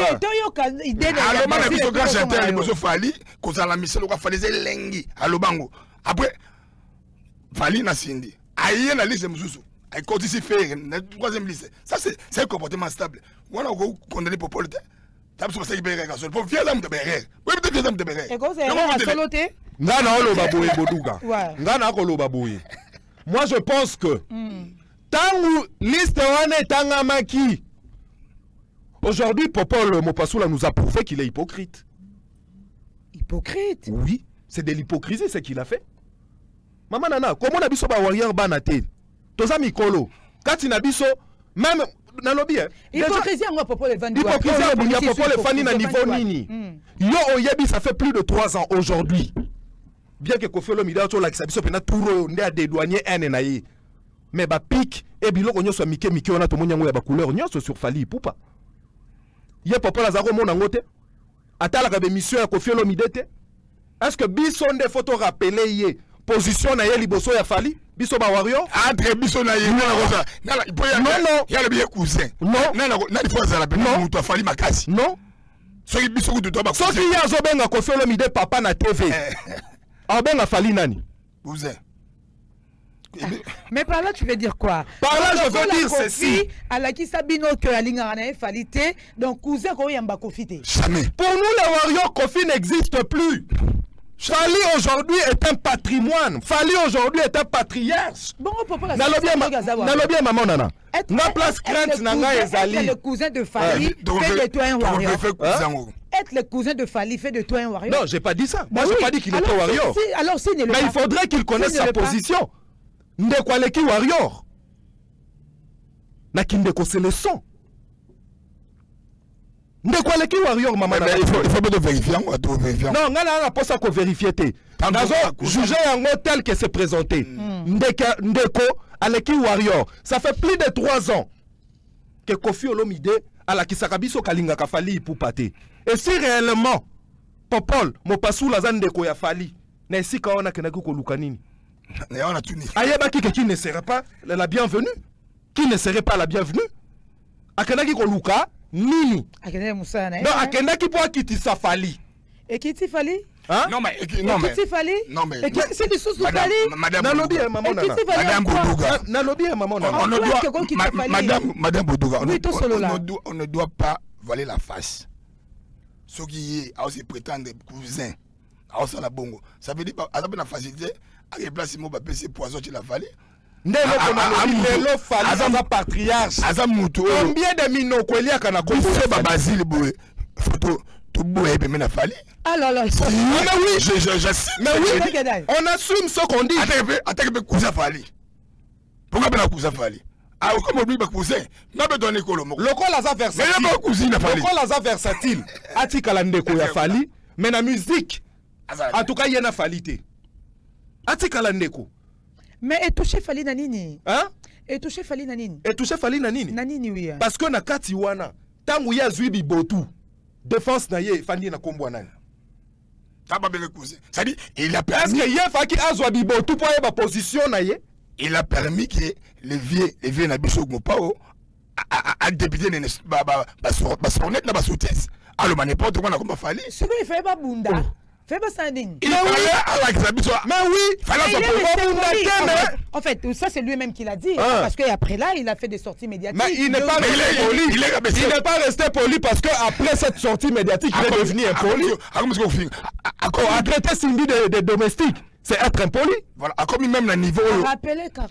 Alors man a grand chanteur il besoin Fali ko za la mission ko Fali zelengi. Alors bango. Après Fali na Sindi. Aye na liste mususu. Il continue à faire la troisième liste. Ça, c'est un comportement stable. On a condamné pour politique. Tu as besoin de faire pour vieux hommes de Béret. Oui, mais vieux hommes de Béret. Et quand c'est un soloté? Ngana Olobaboué Bodouga. Ngana Olobaboué. Moi, je pense que tant liste wane tanga maki. Aujourd'hui, Popol Mopassoula nous a prouvé qu'il est hypocrite. Hypocrite? Oui, c'est de l'hypocrisie ce qu'il a fait. Maman Nana, comment on a biso ba warrior banate? Toza mikolo kati na biso même na lobby hypocrisie en Popol Evandi hypocrisie en Popol Evandi na niveau nini yo oyebi ça fait plus de 3 ans aujourd'hui bien que Koffi Olomide a la biso pena touro nde a dédouaner ene na ye mais ba pic et biloko nyoso mike on a to monyango ya ba couleur nyoso sur Fali Ipupa ye Popol azako mona ngote atala ka be mission ya Koffi Olomide te est-ce que biso nde photo rappeler ye position na ye liboso ya Fali biso ba warrior entre biso na ye na il peut y a le bien cousin non na il faut ça la peine mutu Fali makasi non so ki biso kutu to ba so ki ya zo benga Koffi Olomide papa na TV a benga Fali nani cousin. Mais par là tu veux dire quoi? Par là je veux dire ceci à la qui sabino que la ligne en Falité donc cousin ko yamba Koffi te jamais pour nous les warriors Koffi n'existe plus. Fali aujourd'hui est un patrimoine. Fali aujourd'hui est un patriarche. Bon, Nalobia maman nana. Na place crainte nanga ezali. Le cousin de Fali fait de toi un warrior. Être le cousin de Fali fait de toi un warrior. Non, j'ai pas dit ça. Moi, j'ai pas dit qu'il était warrior. Alors, si mais il faudrait qu'il connaisse sa position. Ndekwaleki warrior. Na kindeko c'est le son. Ndekwaleki warrior maman. Il faut pas vérifier. Non, ngana na posa ko vérifier te. Nazo juger yango tel que c'est présenté. Ndeko aleki warrior. Ça fait plus de 3 ans que Koffi Olomide à la Kisakabiso Kalinga Kafali Ipupa te. Et si réellement Popol Mopassoula Ndeko ya Fali na esika ona kenaki ko lukanini. Ayeba qui ne serait pas la bienvenue. Qui ne serait pas la bienvenue? Akenaki ko luka nini? Non, akenaki po akitisa Fali. Et qui ti Fali? Hein? Non mais Fali? Non mais et qui c'est du sous Fali? Madame Bodouga. Madame Bodouga. On ne doit pas voiler la face. Ce qui est aussi prétendre cousin. La bongo. Ça veut dire à la facilité à déplacer mon papier c'est poison qui l'a fallu. Ndelo Fali azama patriarche. Azamuto. Combien de minokolia kana kombo Basile boy. Photo tout boy be mena Fali. Alors là. Mais oui, j'assume. Mais oui, on assume ce qu'on dit. Attaque be cousin Fali. Pourquoi be la cousin Fali? Ah comme oublie ba cousin. Na be donner kolo moko. Lokola za versatile. Mais ba cousin na Fali. Lokola za versatile. Atikala ndeko ya Fali. mais la musique en tout cas il y a falité atikala ndeko mais et touché Fali nanini hein et touché Fali nanini et touché Fali nanini oui parce que na kati wana tangu ya zwi bibotu défense na ye fandi na kombo nani ça dit il a permis est-ce que ye faki azwa bibotu pour ba position na ye il a permis que les vieux na biso gopao a débuté ne ba sornet na ba soutesse alors n'importe quoi na komba Fali ce qu'il fait pas bunda fait pas ça ding il fallait mais oui en fait ça c'est lui-même qui l'a dit parce que après là il a fait des sorties médiatiques mais il n'est pas resté poli il n'est pas resté poli parce que après cette sortie médiatique il est devenu impoli à traiter Cindy de domestique c'est être impoli. Voilà, à comme même le niveau. Rappelez Kara.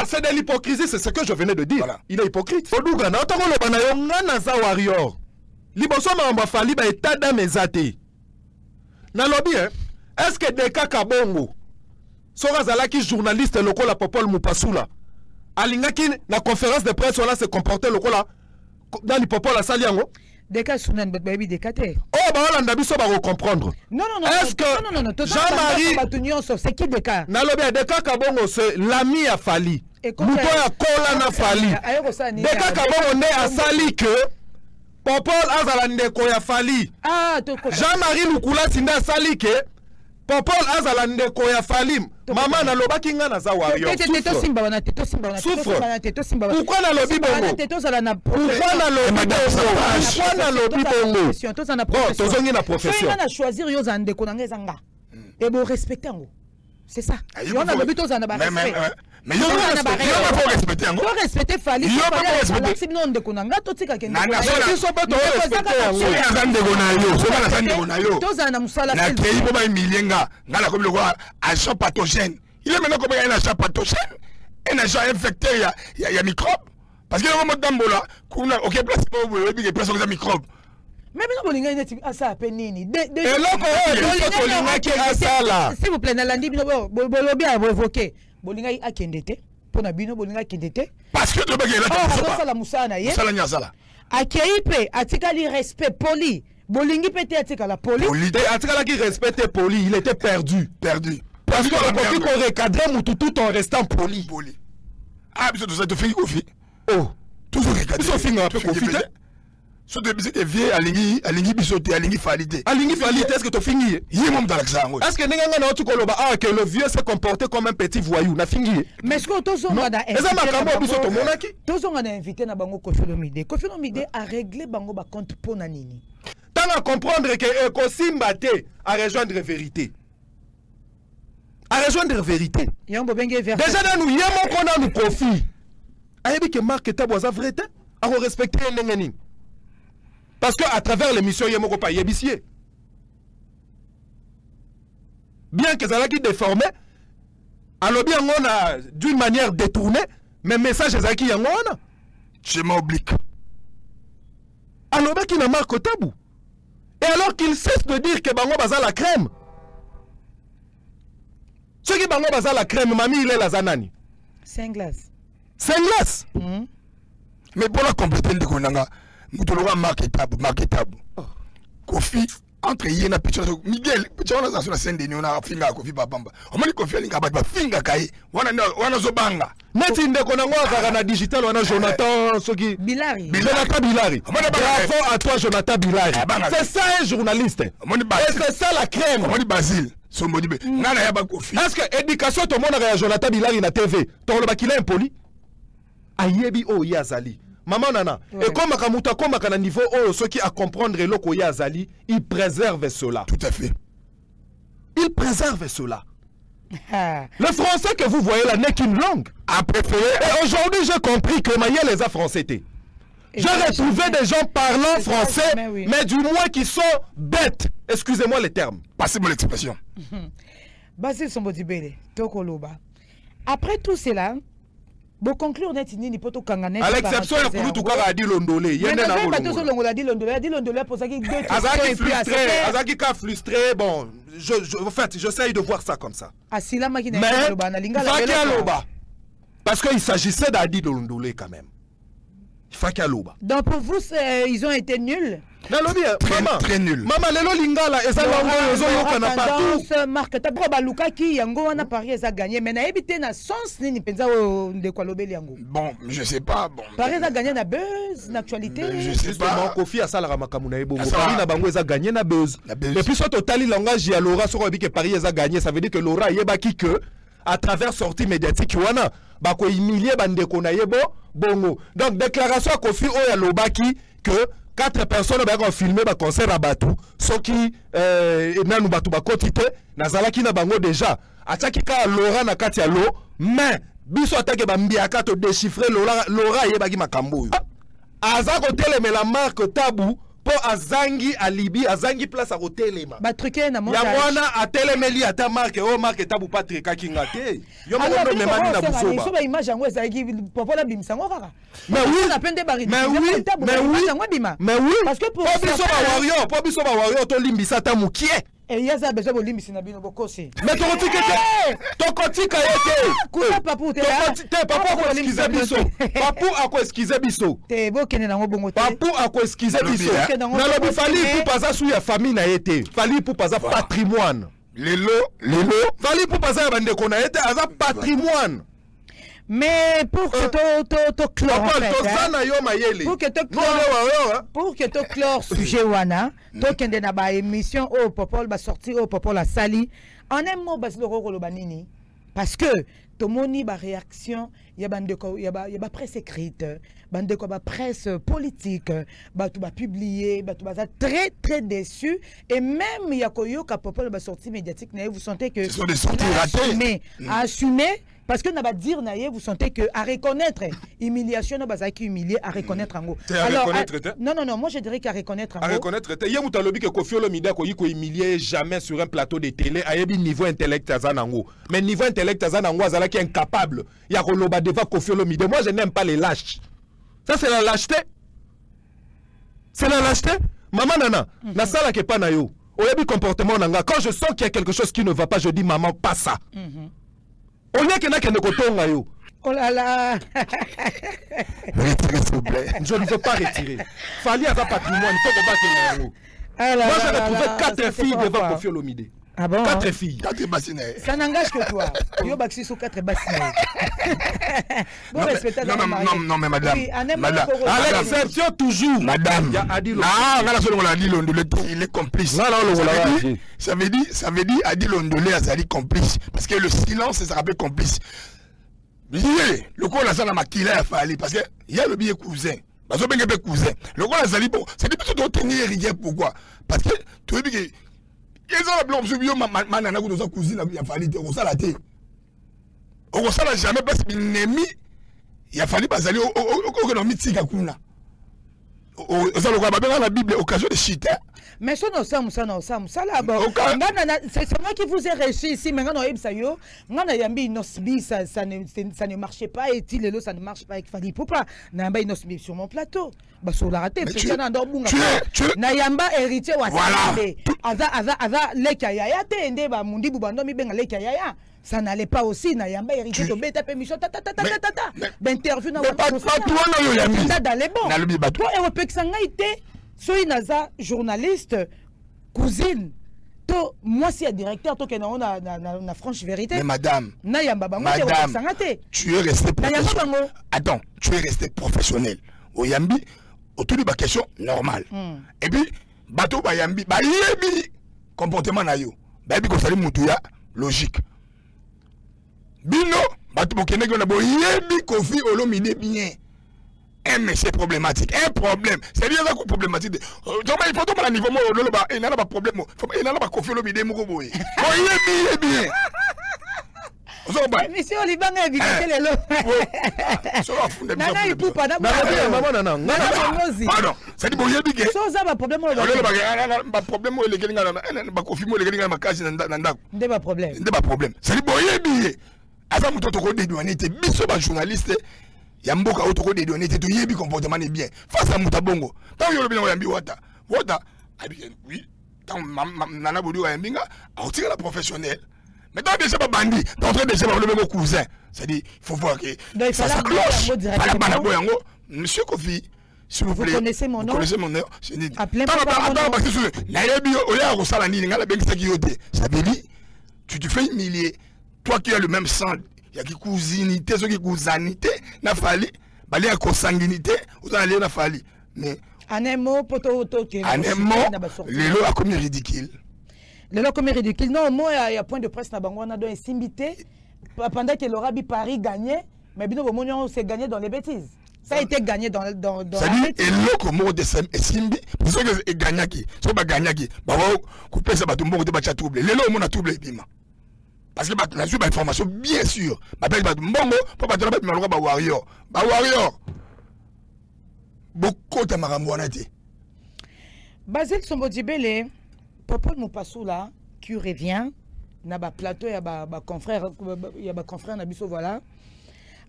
C'est de l'hypocrisie, c'est ce que je venais de dire. Voilà. Il est hypocrite. Odugana, otako lo bana yo ngana za warrior. Liboso mamba fali ba état d'amezate. Na lobby est-ce que Deka Kabongo sera zalaki journaliste lokola Popol Mupasula alingaki na conférence de presse là se comporter lokola dans le Popol la saliango Deka Sunan baby Dekate. Oh bah on a biso ba comprendre. Non. Est-ce que Jean-Marie c'est qui Deka? Na lobby Deka Kabongo c'est l'ami à Fali. Muto ya kola na Fali. Deka Kabongo ne asali que Popol azala ndeko ya Fali. Jean-Marie Lukula sinda asali que Popol azala ndeko ya Fali. Maman na lobaki nga na za warrior. Souffre. Pourquoi na lobi bongo? Pourquoi na lobi bongo? Bon, tozongi na profession. On a choisir yo za ndeko na ngezanga. Et bon respecter ngo. C'est ça. On a lobi to za na ba respect. Mais il faut respecter. Il faut respecter Fali. Il faut respecter. Non, de Konanga, tout ce qui est. Non, ils sont pas respectés. Agent pathogène. Il est maintenant comme un agent pathogène. Un agent infecté, il y a microbe. Parce que le moment d'ambola, ok, place pour vous, il y a place pour les microbes. Mais non, il y a ça à Penini. S'il vous plaît, Nalandi, Bolobi a évoqué. Bolinga akendete pona bino bolinga akendete parce que le là la musana ye sala akeipe atikali respect poli bolingi pete atikala poli atikala qui respecte poli il était perdu parce que on peut qu'on recadrer tout en restant poli ah biso ça te fait confi tout ce recadrer biso finga peu confiter so de bisite vieux alingi bisoté alingi falité est-ce que tu fini yé dans l'accent est-ce que n'enga na otu koloba que le vieux s'est comporté comme un petit voyou na fini mais est-ce que tozonga na eza makambo biso to monaki tozonga na invité na bango Koffi Olomide a réglé bango ba compte pona nini tant à comprendre que Kosimba te à rejoindre vérité yambo benge vers déjà dans nous yemo kona nous Koffi ayebi que Mark Tabwaza vrai te à respecter ndengeni. Parce que à travers l'émission, il y a mon pas yébissier. Bien que ça qui déformé, alors bien on a d'une manière détournée, mais message est qui y a on. Je m'oblique. Alors bien qu'il a marqué au tabou. Et alors qu'il cesse de dire que Bango Baza la crème. Ce qui Bango Baza la crème, mamie il est la zanani. C'est un glace. Mais pour la compléter de Konanga. Moutologa marketable. Koffi entre yena picha Miguel picha wana za scène de nyona finga Koffi babamba. Omani Koffi alinga ba finga kai wana zobanga. Neti ndeko na ngwa na digital wana Jonathan soki Bilari. Bravo à toi Jonathan Bilari. C'est ça un journaliste. Et c'est ça la crème. Omani Basile. Sombodibe. Ngana ya ba Koffi. Est-ce que éducation to mona ya Jonathan Bilari na TV. To lo bakila impoli. Ayebi o yazali. Maman nana, ouais. Et comme Kamuta, comme à niveau ceux qui à comprendre l'oko yazali, il préserve cela. Tout à fait. Il préserve cela. Le français que vous voyez là n'est qu'une langue. À préférer. Et aujourd'hui, j'ai compris que Maïa les a français. J'ai retrouvé des gens parlant français, mais du moins qui sont bêtes. Excusez-moi les termes. Passez-moi l'expression. Basile Sombodibele, Tokoloba. Après tout cela, bon conclure net ni poto kangane à l'exception ya kulutu kaka adi londolé yende na bateau so longola di londolé pour ça qui deux azaki ka frustré bon en fait j'essaye de voir ça comme ça asila makina loba na lingala parce qu'il s'agissait d'adi londolé quand même Il faut qu'il y ait l'oba. Donc pour vous, ils ont été nuls. Maman, très nul. Maman, lelo lingala, et ça l'a partout. Marc, t'as pas Luka qui yango on a Paris a gagné, mais n'a évité na sens ni penza de quoi lobeli yango. Bon, je sais pas. Bon. Paris a gagné na buzz, l'actualité. Je sais pas. Mon Kofi a ça la ramakamuna ebo. Paris na bango a gagné na buzz. Et puis soit total langage ya Laura sur que Paris a gagné, ça veut dire que Laura yeba qui que à travers sortie médiatique wana ba ko humilier bande ko na yebo bongo. Donc déclaration Kofi o ya lobaki que 4 personnes ont filmé le concert à Batou. Ce qui nanu Batou bakotite nazalaki na bango déjà. Ataki ka Laura na kati ya lo, mais biso atake bambiaka to déchiffrer Laura yebaki makambo. Aza ko telema la marque Tabou pour azangi alibi azangi place à hotelema. Ba truqué na montage. Ya mwana atelemeli ata marque o marque Tabou Patrick Kingate. Yo mo me mani na busoba. So ba image yango ezaki popola bimsango kaka. Mais oui, mais oui, parce que pour biso ba warrior to limbisa ta mukie. Et il y a ça besoin de limbisa na bino bokosi. Mais to kotika yeke. Kusa papu te. Papa ko excuser biso. Papu ako excuser biso. Te bokene nango bongo te. Papu ako excuser biso. Na lobi fali pour pas sur ya famille na yete. Fali pour pas patrimoine. Lelo. Fali pour pas bande ko na yete aza patrimoine. Mais pour que to clore pour que to clore sujet wana to kende na ba émission au popol ba sorti au popol la sali en un mot bas le roko banini parce que to moni ba réaction ya bande ko ya ba presse écrite bande ko ba presse politique ba tout ba publier ba tout ba très très déçu et même ya koyo ka popol ba sortie médiatique vous sentez que ce sont des sorties ratées mais assumer. Parce que n'a pas dire naïe, vous sentez que à reconnaître humiliation n'a pas qui humilier à reconnaître en gros. Alors non moi je dirais qu'à reconnaître en gros. À reconnaître il y a mutalobi que Kofi Olomide ko yiko humilier jamais sur un plateau de télé à yebi niveau intellect azanango. Mais niveau intellect azanango azala qui est incapable. Il y a Koloba devant Kofi Olomide. Moi je n'aime pas les lâches. Ça c'est la lâcheté. C'est la lâcheté. Maman nana, na sala ke pa na yo. Oyebi comportement nanga quand je sens qu'il y a quelque chose qui ne va pas je dis maman pas ça. On est qu'il y a un yo. Oh là là. Retirez s'il vous plaît. Je ne veux pas retirer. Fali a un patrimoine, il faut combattre. Moi j'ai retrouvé 4 filles devant Kofi Olomide. Ah bon? 4 filles. 4 bassinets. Ça n'engage que toi. Yo baxi sur 4 bassinets. Non mais madame. À l'exception toujours. Madame. Il est complice. Ça veut dire Adil Ondolé Azali complice parce que le silence ça rappelle complice. Le coup là ça n'a maquillé à Fali parce que il y a le billet cousin. Parce que cousin. Le coup là Azali bon, c'est plutôt de tenir rigueur pourquoi? Parce que tu veux dire ils ont la blonde sur bio manana ko doza cousine ya Fali te ko sala te. On sala jamais parce que l'ennemi il a fallu bazali au no mitika kuna. Ça le quoi dans la Bible occasion de chiter. Mais ça là bon. C'est moi qui vous ai reçu ici mais ngana yebisa yo ngana yambi inosbi ça ne marchait pas et Tilelo ça ne marche pas avec Fali Poupa na yamba inosbi sur mon plateau ba so la raté c'est na ndobunga na yamba héritier wa aza leka yaya te ende ba mundi bubando mi benga leka yaya ça n'allait pas aussi na yamba héritier to beta permission d'interview na pas toi yo yambi ça dans les bons na lobi bato to européen sanga ité soy naza journaliste cousine to moi si directeur to kena na franche vérité mais madame na yamba bango tu es resté professionnel. Attends, tu es resté professionnel au yambi autour de la question normale et puis bateau ba yambi ba yebi comportement na yo ba yebi ko sali mutu ya logique bino bateau bokene ko na bo yebi Kofi Olomide bien un monsieur problématique, un problème. C'est bien ça qu'on problématique. Il faut tomber à niveau moi, il n'y a pas de problème. Il n'y a pas de Kofi Olomide Moukoboy. Il est bien. Monsieur Olibanga est visité les lots. Nana il poupa na pardon, c'est du boyer bigué. So ça va problème ba problème le gelinga ba Kofi mo le gelinga makasi na ndako. Ndé ba problème. Ndé ba problème. C'est du boyer bigué. Asa muto to ko dédouaner te biso ba journaliste. Yamboka autour des données, tu yebi comportement est bien. Face à Moutabongo. Tant yo bien yambi wata. Wata. Oui. Tant nana bodu yambinga, a retiré la professionnelle. Mais dans déjà pas bandit, d'entrer déjà par le même cousin. C'est-à-dire, il faut voir que ça s'accroche. Monsieur Kofi, s'il vous plaît. Vous connaissez mon nom? Vous connaissez mon nom? Appelez-moi par mon nom. Ça veut dire, tu te fais humilier. Toi qui as le même sang, il y a qui cousinité, ceux qui cousinité, n'a fallu. Il y a consanguinité, vous allez n'a fallu. Mais. En un mot, les lots a commis ridicule. Les lots commis ridicule. Non, moi, il y a point de presse, on a donné simbité. Pendant que l'Arabi Paris gagnait, mais bien on s'est gagné dans les bêtises. Ça a été gagné dans ça dit, et l'eau comme on descend et simbi, parce que c'est gagné qui, c'est pas gagné qui, bah couper ça, bah tout le monde va troublé. Les lots, on a troublé, bima. Parce que bah la suite, bah information bien sûr. Bah ben bah mbongo, pas bah trouver, mais on va warrior, bah warrior. Beaucoup de maramouanati. Basile Sombodibele, Popol Moupasou là, qui revient. Na ba plateau il y a ba confrère na biso voilà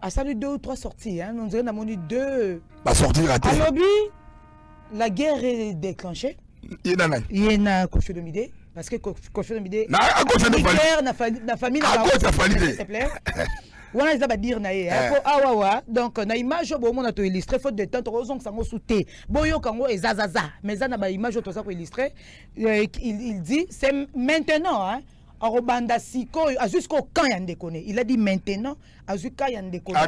a salué 2 ou 3 sorties hein on dirait na moni 2 ba sortie ratée à lobby la guerre est déclenchée il y a Kofi Olomide parce que Kofi Olomide na à cause de la famille à cause de la famille s'il te plaît wana za ba dire na ye awawa donc na image bo mona to illustrer faute de temps to zonk sango souté boyo kango ezazaza mais ça na ba image to ça pour illustrer il dit c'est maintenant hein Arobanda Siko, jusqu'au quand il y a déconné. Il a dit maintenant, jusqu'à il y a déconné.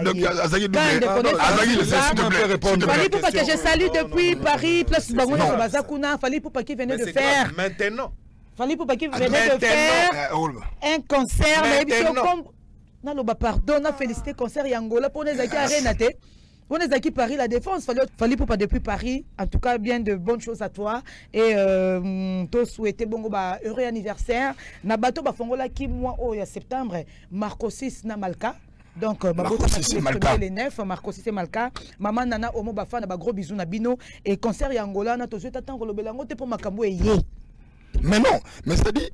Fallait pour que je salue depuis Paris, place Bangouna Bazakuna, fallait pour qu'il venait de faire. Maintenant. Fallait pour qu'il venait de faire un concert. Non, pardon, on a félicité concert Yangola pour les acquis à Renate. On est acquis Paris la défense. Fallait pour pas depuis Paris. En tout cas, bien de bonnes choses à toi. Et toi souhaiter bon heureux anniversaire. Nabato bafongola qui mois au septembre. Marco 6 na Malka. Donc Marco 6 Malka. Les 9 Marco 6 Malka. Maman nana omo bafana ba gros bisous na bino et concert Yangola na to souhaiter tant que le belango te pour makambo ye. Mais non, mais c'est dit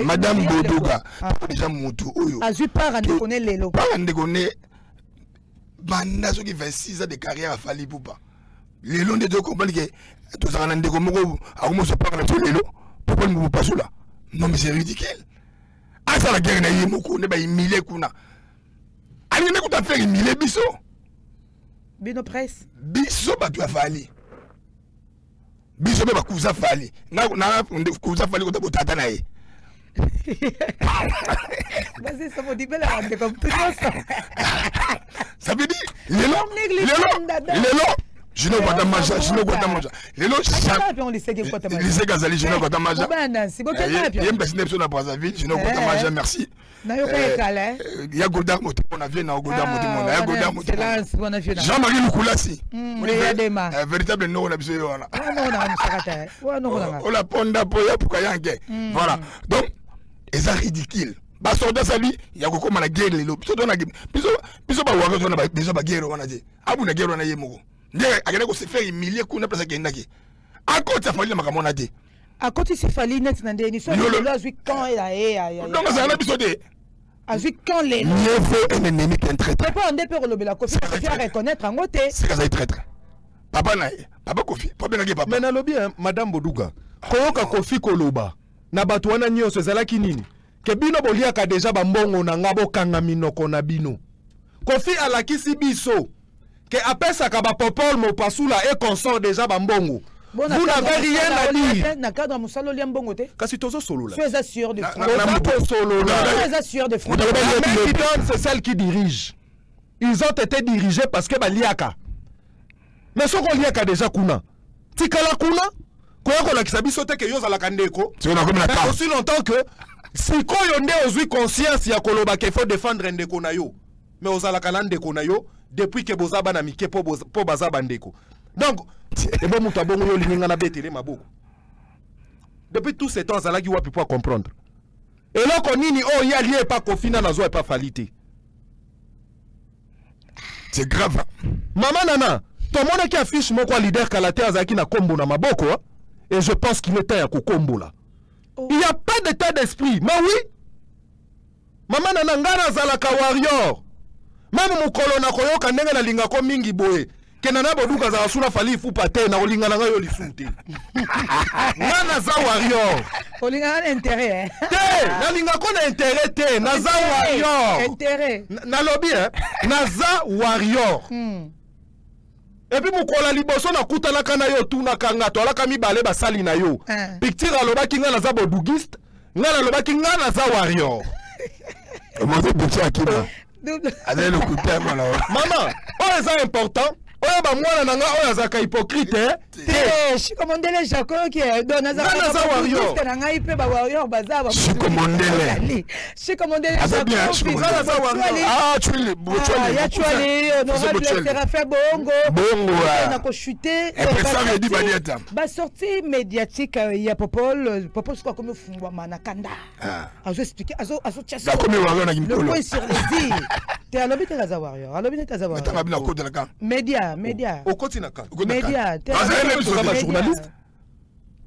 Madame Bodoga déjà Moutou oyo. Azu par en déconner lelo. Par en déconner. Banda qui 26 ans de carrière à Fali Poupa. Les longs de deux comprennent que tout ça, on a des communs à où on se parle tous les lots. Pourquoi ne pas là? Non, mais c'est ridicule. Ah, ça la guerre n'a eu beaucoup, n'est pas humilié kuna. Allez, n'est pas fait humilier Bisso. Bino presse. Bisso, bah tu as fallu. Bisso, bah cousin Fali. Na cousin Fali, on t'a beau tatanaï. Vas-y, ça me dit belle à comme tout ça. Ça veut dire, les lots, je n'ai pas de manger, je n'ai pas de manger. Les lots, les Gazali, je n'ai pas de manger. Il y a une personne qui est à Brazzaville, je n'ai pas de manger, merci. Il y a Godard Moté, on a vu dans Godard Moté. Jean-Marie Lukulasi. Véritable nom, on a besoin. On a ponda pour Kayanke. Voilà. Donc, c'est ridicule. Ba soldat sabi ya ko koma na guerre lelo biso dona biso ba waka dona biso ba guerre wana je abu na guerre wana ye moko ndenge akene ko se faire humilier kuna place kenda ki akoti afali makamona te akoti se fali net na ndeni so le azui quand ya donc ça na biso te azui quand les mieux vaut un ennemi qu'un traître pas on dépend le bela Kofi faire reconnaître en ngote c'est ça est traître papa na papa Kofi pas bien papa mais na lobi madame Boduga koyoka Kofi koloba na bato wana nyonso ezalaki nini ke bino boliaka déjà bambongo na nga bokanga minoko na bino Kofi alakisi biso ke apesaka ba Popol Mopasula et consort déjà bambongo vous n'avez rien à dire na cadre musalo liambongo te kasi tozo solo là sois assuré de sois assuré de c'est celle qui dirige ils ont été dirigés parce que baliaka mais ce qu'on liaka déjà kuna tikala kuna koyako la kisabiso te ke yoza la kandeko c'est aussi longtemps que si koyo nde ozui conscience ya koloba qu'il faut défendre ndeko na yo mais ozala kala ndeko na yo depuis que bozaba na mike po bazaba ndeko donc et bon muta bongo yo linga na betele maboko depuis tout ce temps zala ki wapi pour comprendre et là konini oh ya lié pas Kofina na zo et pas falité c'est grave maman nana to mona ki affiche moko leader kalate azaki na kombo na maboko et je pense qu'il était à Kokombo là. Il n'y a pas d'état d'esprit. Mais oui. Maman nana ngana zalaka warrior. Même mon colonna koyoka ndenge na linga ko mingi boye. kenana boduka za suna fali fu pate na olinga nga yo lisuti ngana za warrior olinga na intérêt te na linga ko na intérêt te na za warrior intérêt na lobby na za warrior et puis mukola liboso na kutana kana yo tuna kanga to alaka mibale basali na yo picture alobaki nga na za bodugiste nga na lobaki nga na za warrior Comment c'est akina avec le coup de main là maman oh c'est important oyo ba mwana nanga oyo azaka hypocrite shikomondele Jaco qui est dans Naza warrior na ngai pe ba warrior bazaba shikomondele Jaco Naza warrior ah tu le ya tuali honorable Séraphin Bongo na ko chuter et ça me dit banieta ba sortie médiatique ya Popol quoi comme fungwa manakanda azo expliquer azo chasser comme warrior na le point sur les îles te alobi te Naza warrior alobi te Naza warrior mais na code la média au continent média journaliste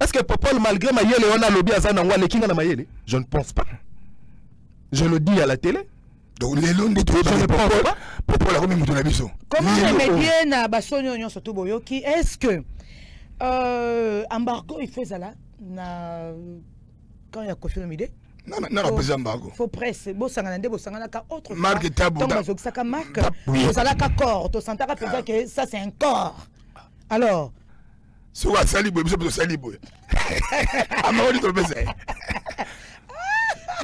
est-ce que Popol malgré mayele on a lobby azana ngwa lekinga na mayele je ne pense pas je le dis à la télé donc les longs de tout Popol a comme mutu na biso comment les médias na basonyo nyonso to boyoki est-ce que embargo il fait ça là na quand il y a Koffi Olomide non pas embargo faut presse bo sangana nde bo sangana ka autre marque tabou donc bazokisaka marque to salaka corps to santaka pensa que ça c'est un corps alors soit salibo biso salibo amoni to bese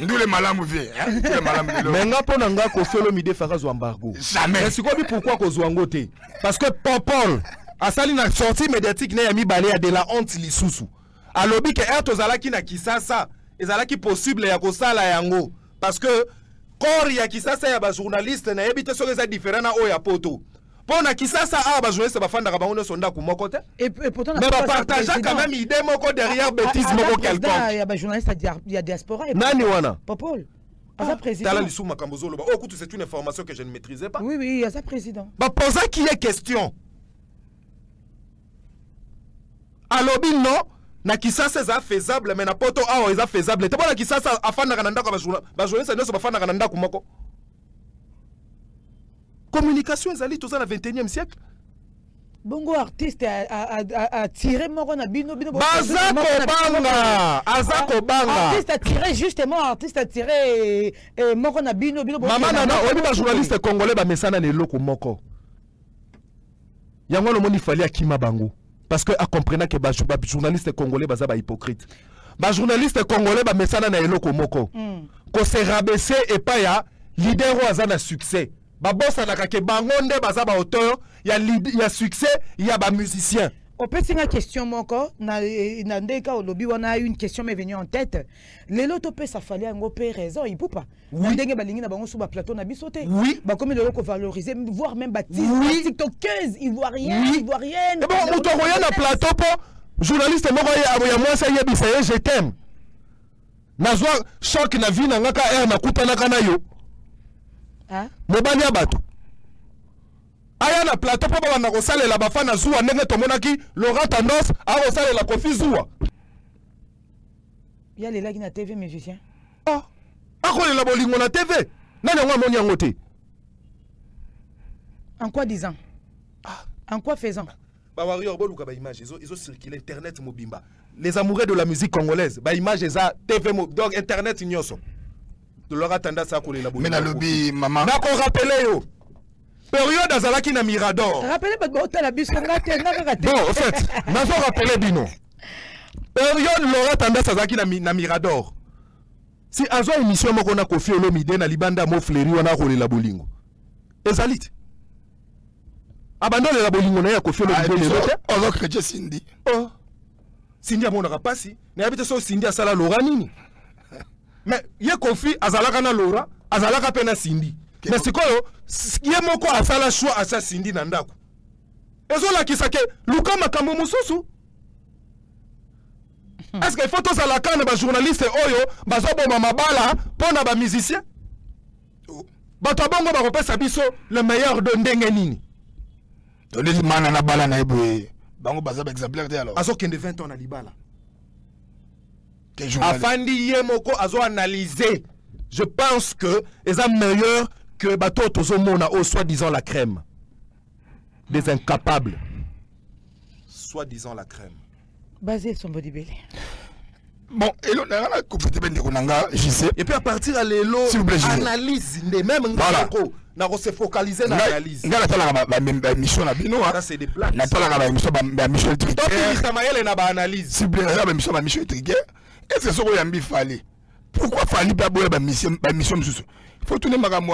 ndule malamu vie ndule malamu mais nga pona nga Koffi Olomide fera zo embargo jamais mais sikobi pourquoi ko zo ngote parce que Popol asali na sortie médiatique na yami balé ya de la honte lisusu alobi ke erto zalaki na kisasa ezalaki possible ya kosala yango parce que corps ya kisasa ya ba journaliste na yebite soki eza différent na oya poto pona kisasa a ba journaliste ba fanda ka bango sonda ku moko te et pourtant mais ba partager quand même idée moko derrière bêtise moko quelconque ya ba journaliste ya diaspora nani wana Popol asa président tala lisuma kambozolo ba oh c'est une information que je ne maîtrisais pas oui asa président ba poser qui est question alobi non na kisasa eza faisable mais na poto awa eza faisable te bona kisasa afandaka na ndako ba journaliste nyonso bafandaka na ndako moko communication ezali toza na 21e siècle bongo artiste a tiré moko na bino baza kobanga aza kobanga artiste a tiré justement artiste a tiré moko na bino mama nana oyebi ba journaliste congolais bamesana na eloko moko yango lomoni fali akima bango parce que a comprenant que ba journaliste congolais baza ba hypocrite ba journaliste congolais ba mesana na eloko moko ko se rabaisser et pas ya leader wa za na succès ba bossa na ka ke bango nde baza ba auteur ya succès ya ba musicien. On peut une question moko na ndeka olobi wana une question m'est venue en tête lelo to peut ça fallait ngo pe raison il peut pas ndenge balingi na bango sous ba plateau na bisoté ba comme de ko valoriser voire même baptiser tiktokeuse ivoirienne et bon muto roya na plateau po journaliste moko ya moi ça yebisa je t'aime nazwa choc na vie na ngaka air na kutana kana yo mobani ya bato aya na plateau po bana ko salela bafana zuwa ndenge tomonaki Laurent Tendance a ko salela Koffi zuwa ya lela ki na TV musicien akolela bolingo na TV nani ngo amoni yango te en quoi disant en quoi faisant ba warrior boluka ba image ils ont circulé internet mobimba les amoureux de la musique congolaise ba image eza TV donc internet nyoso de Laurent Tendance akolela bolingo mais na lobby maman na ko rappeler yo période azalaki na Mirador. Rappelez pas de la bus bon, en fait, nazo rappeler bino. Période Laurent Tendance azalaki na Mirador. Si azo émission moko na Koffi Olomide na libanda mo fleri wana kolela bolingo. Ezalit. Abandonne la bolingo na ya Koffi Olomide le rote. On chrétien Cindy. Oh. Cindy amonaka pasi. Na yabite so Cindy asala Laurent nini. Mais ye Koffi azalaka na Laurent, azalaka pe na Cindy. Mais c'est quoi ye moko asala choix asa Cindy na ndako ezola kisake luka makambo mususu est-ce que faut tous ala kana ba journaliste oyo bazoboma mabala pona ba musicien bato bongo ba kopesa biso le meilleur de ndenge nini to les mana na bala na eboye bango bazaba exemplaire te alors azo kende 20 ans na libala afandi ye moko azo analyser je pense que eza meilleur que bateau tozomona au soi-disant la crème. des incapables. Soi-disant la crème. Basé sur Bodibélé. Bon, et là, on a complété ben de je sais. Et puis à partir à l'élo, analyse, même voilà. On se focaliser dans l'analyse. Mission na bino. Ça c'est des blagues. Natala mission mission triquer. Donc Isamaël na ba analyse. S'il vous plaît, mission triquer. Est-ce que ça yambi fallait? Pourquoi fallait pas boire mission mususu? Il faut tourner makambo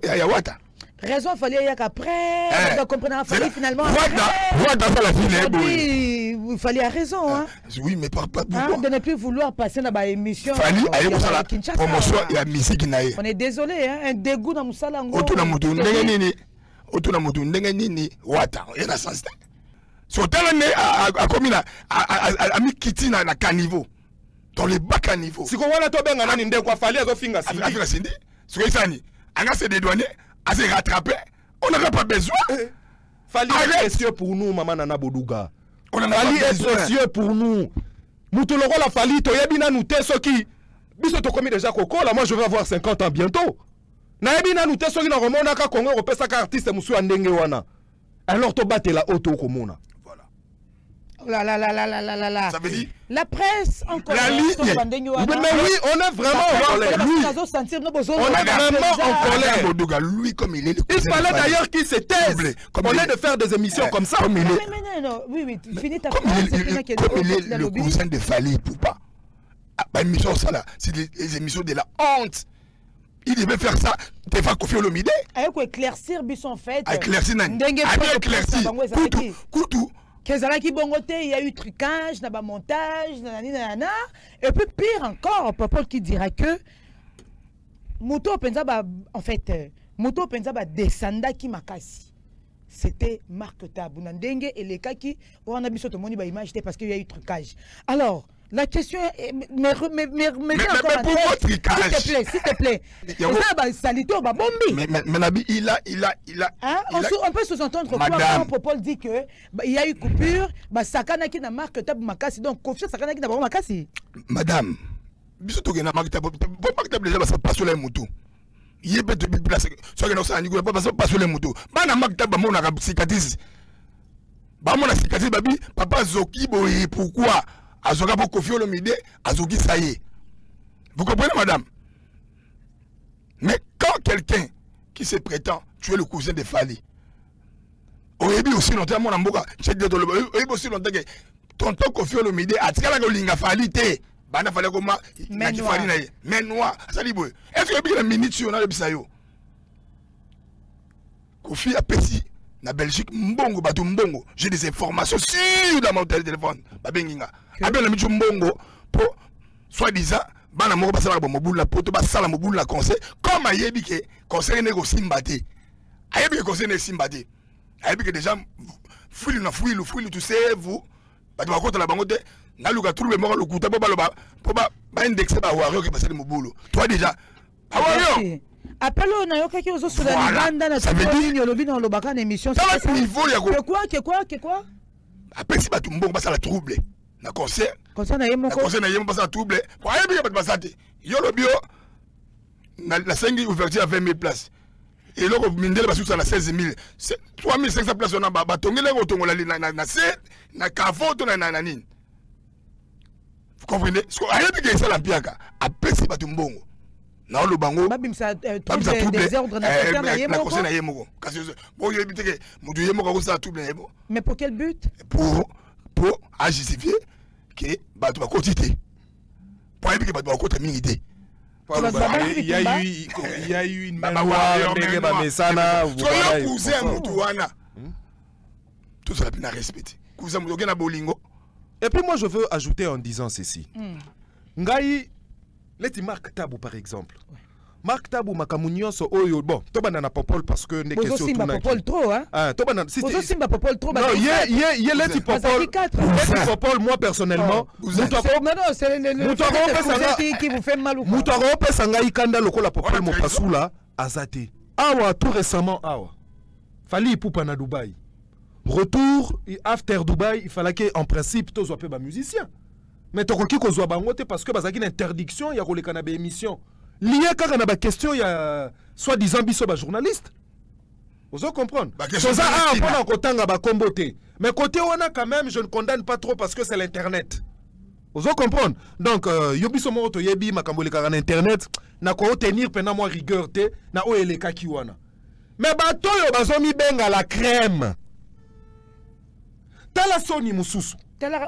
ya wata. Raison fallait qu'après, on comprendre fallait finalement. Wata la fille. Il fallait raison hein. Oui, mais pas pourquoi. De ne plus vouloir passer dans la émission. Fallait aller pour ça la promotion et la musique naïe. On est désolé hein, un dégoût dans Moussala ngo. Otuna mutu ndenge nini wata ena sens. So talane a komina a mi kitina na caniveau. Dans les bas caniveaux. Si on a to benga nani ndeko afali azo finga sindi. Finga sindi. Ce que sani, anga se dédouaner, à se rattraper, on n'aurait pas besoin. Fali est précieux pour nous maman Nana Boduga. On en a Fali est précieux pour nous. Moutoloro la Fali to yebina nous te soki. Biso to komi déjà koko là moi je vais avoir 50 ans bientôt. Na yebina nous te soki na romona ka Congo repesa ka artiste musu andenge wana. Alors to battre la auto komona. Oh là là là là là là là. Ça veut dire la presse encore. La ligne. Mais oui, on est vraiment en colère. On est vraiment en colère. Lui, comme il est. Il fallait d'ailleurs qu'il se taise. On est de faire des émissions comme ça. Comme il est. Non, oui, finis ta phrase. Comme il est le cousin de Fali Poupa. Émission ça là, c'est des émissions de la honte. Il devait faire ça. Des fois, Kofi Olomide. Avec éclaircir Bisson fait. Éclaircir Nani. Éclaircir. Koutou. Kezalaki bongote, il y a eu trucage, naba montage, nanana. Et puis pire encore, Popol qui dira que Mouto Penzaba, en fait, Mouto Penzaba descenda qui makasi. C'était Marc Tabou Nandenge et les cas qui on a mis sur ton moni image parce qu'il y a eu trucage. Alors, la question est mais pourquoi trucage? S'il te plaît. Salito ba bombi. Mais Nabi il a on peut sous-entendre quoi quand Popol dit que il y a eu coupure, sakana qui na Marc Tabou makasi donc confiance sakana qui na makasi. Madame, biso to gena Marc Tabou déjà ça passe sur les motos. Il est peut-être place so que ça n'igule pas passer sur les motos. Bana Marc Tabou mona ka cicatrice. Ba mona cicatrice babi papa Zoki boye pourquoi Azoka pour Kofi Olomide, Azoki ça y est. Vous comprenez, madame? Mais quand quelqu'un qui se prétend tuer le cousin de Fali, Oyebi aussi longtemps, mon amboka, Oyebi aussi longtemps que tonton Kofi Olomide a tiré la linga Fali te, bana Fali comme mais noir, ça dit boy. Est-ce que Oyebi la minute sur le bisayo? Kofi a pési. Na Belgique, Mbongo, Batou Mbongo, j'ai des informations sûres dans mon téléphone. Babenginga. Abel Amichou Mbongo, pour soi-disant, Bana Moko Basala Moboul la poto, Basala Moboul la conseil, comme Ayebi que conseil négo Simbate. Ayebi que conseil négo Simbate. Ayebi que déjà, fouille, tout c'est vous. Batou Bakote la bangote, Naluka trouve mort le couteau, pour indexer à Wario qui passe le Moboulo. Toi déjà, Wario! Appelons Nayoka qui aux autres Banda na Tiboni Lobi dans le bacan émission. Ça va niveau ya quoi? Après si Batou Mbongo passe la trouble. Na concert. Concert na yemo ko. Concert na yemo passe la trouble. Pour aller bien pas passer. Yo le bio la 5 ouverture à 20 000 places. Et là mindele ba sur na 16 000. 3500 places on a ba tongele ko tongola na set na kavo to na nini. Vous comprenez? Ce qu'on a bien ça la piaka. Après si Batou Mbongo. Non, le bango. Babimsa des ordres na yemo. Mais pour quel but? Pour justifier que Batou va quotité. Pour que Batou va côté minité. Il y a eu une mémoire de Mesana. Soyez cousin Moutouana. Tout ça n'a respecté. Cousin Moutouana Bolingo. Et puis moi je veux ajouter en disant ceci. Ngai Leti Marc Tabou par exemple. Marc Tabou makamunyo so oyo bon to bana na Popol parce que ne question tout na Popol trop hein. Ah to bana si Simba Popol trop. Non, yé Leti Popol. Leti Popol moi personnellement, c'est le qui vous fait mal ou quoi. Moutaro pesa ngai kanda lokola Popol mo pasula azate. Awa tout récemment awa. Fali Poupa na Dubaï. Retour after Dubaï, il fallait que en principe tous soient pas musiciens. Mais tu as kozwa bangote parce que bazaki une interdiction ya koleka na ba émission lié kaka na ba question ya soi-disant biso ba journaliste Vous comprenez? Bah, C'est ça, on a kotanga ba komboté. Mais côté on a quand même, je ne condamne pas trop parce que c'est l'internet. Vous comprenez? Donc, yobiso mo to yebi makambo le kara internet, na ko tenir pendant moi rigueur te, na o ele kakiwana. Mais bato yo bazomi benga la crème. Tala soni mususu.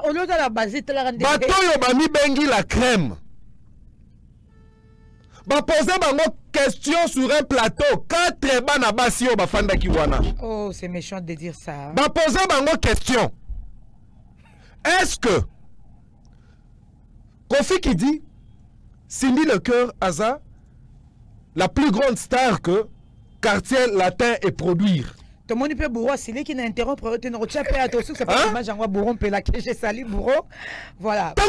Au lieu de la base, Bato yo bami bengi la crème. Ba poser bango question sur un plateau 4 bana basi yo bafanda kiwana. Oh, c'est méchant de dire ça. Ba poser bango question. Est-ce que Kofi qui dit Cindy Le Cœur Aza la plus grande star que Quartier Latin et produire. Tout le monde peut bourreau, c'est lui qui n'interrompt pas. C'est pas l'image en bourreau, là que j'ai sali bourreau. Voilà. Tant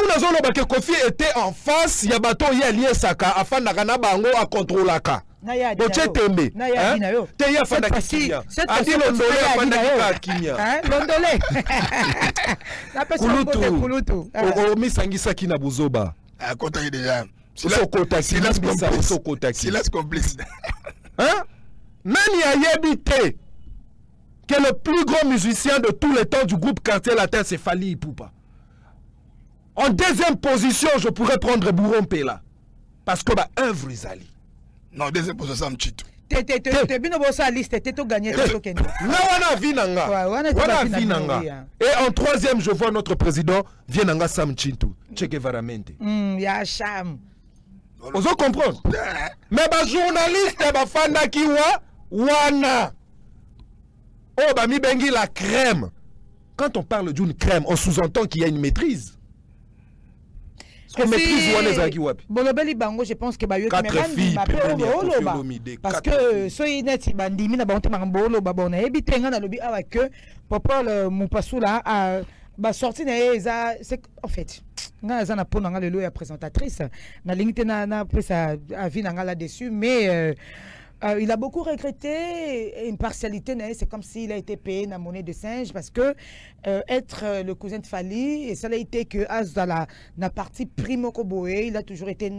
que Kofi était en face, il y a bateau, il y a lié Saka, afin de bango à contrôler la cas. Naya tembe. Naya dinayo. Teya fanda kinya. Adi londole fanda kinya. Londole. Kulutu. O misangisa kina buzoba. À côté déjà. Silence complice. Hein? Nani ayebite que le plus grand musicien de tous les temps du groupe Quartier Latin, c'est Fali Ipupa. En deuxième position, je pourrais prendre Bourron Pela. Parce que ma œuvre est ali. Non, deuxième position, Mchitu. T'es bien au sa liste, t'es tout gagné. Et en troisième, je vois notre président, Vienanga Sam Chintu, Che Guevara Mente. Yacham. Vous comprenez? Mais les journalistes, les fans qui wana. Oh, bah, mi bengi la crème. Quand on parle d'une crème, on sous-entend qu'il y a une maîtrise. Parce que maîtrise wana zaki wapi. Bolobeli bango, je pense que bayo 4 filles, parce que so ineti bandimi na banté mangolo babona ebitenga na lobi awa que papa le mupasula a ba sorti na eza c'est en fait nga za na pona nga lelo ya présentatrice na lingite na pesa avis na nga là-dessus mais il a beaucoup regretté une partialité, c'est comme s'il a été payé na monnaie de singe parce que être le cousin de Fali, et ça a été que Azala na partie primo koboé, il a toujours été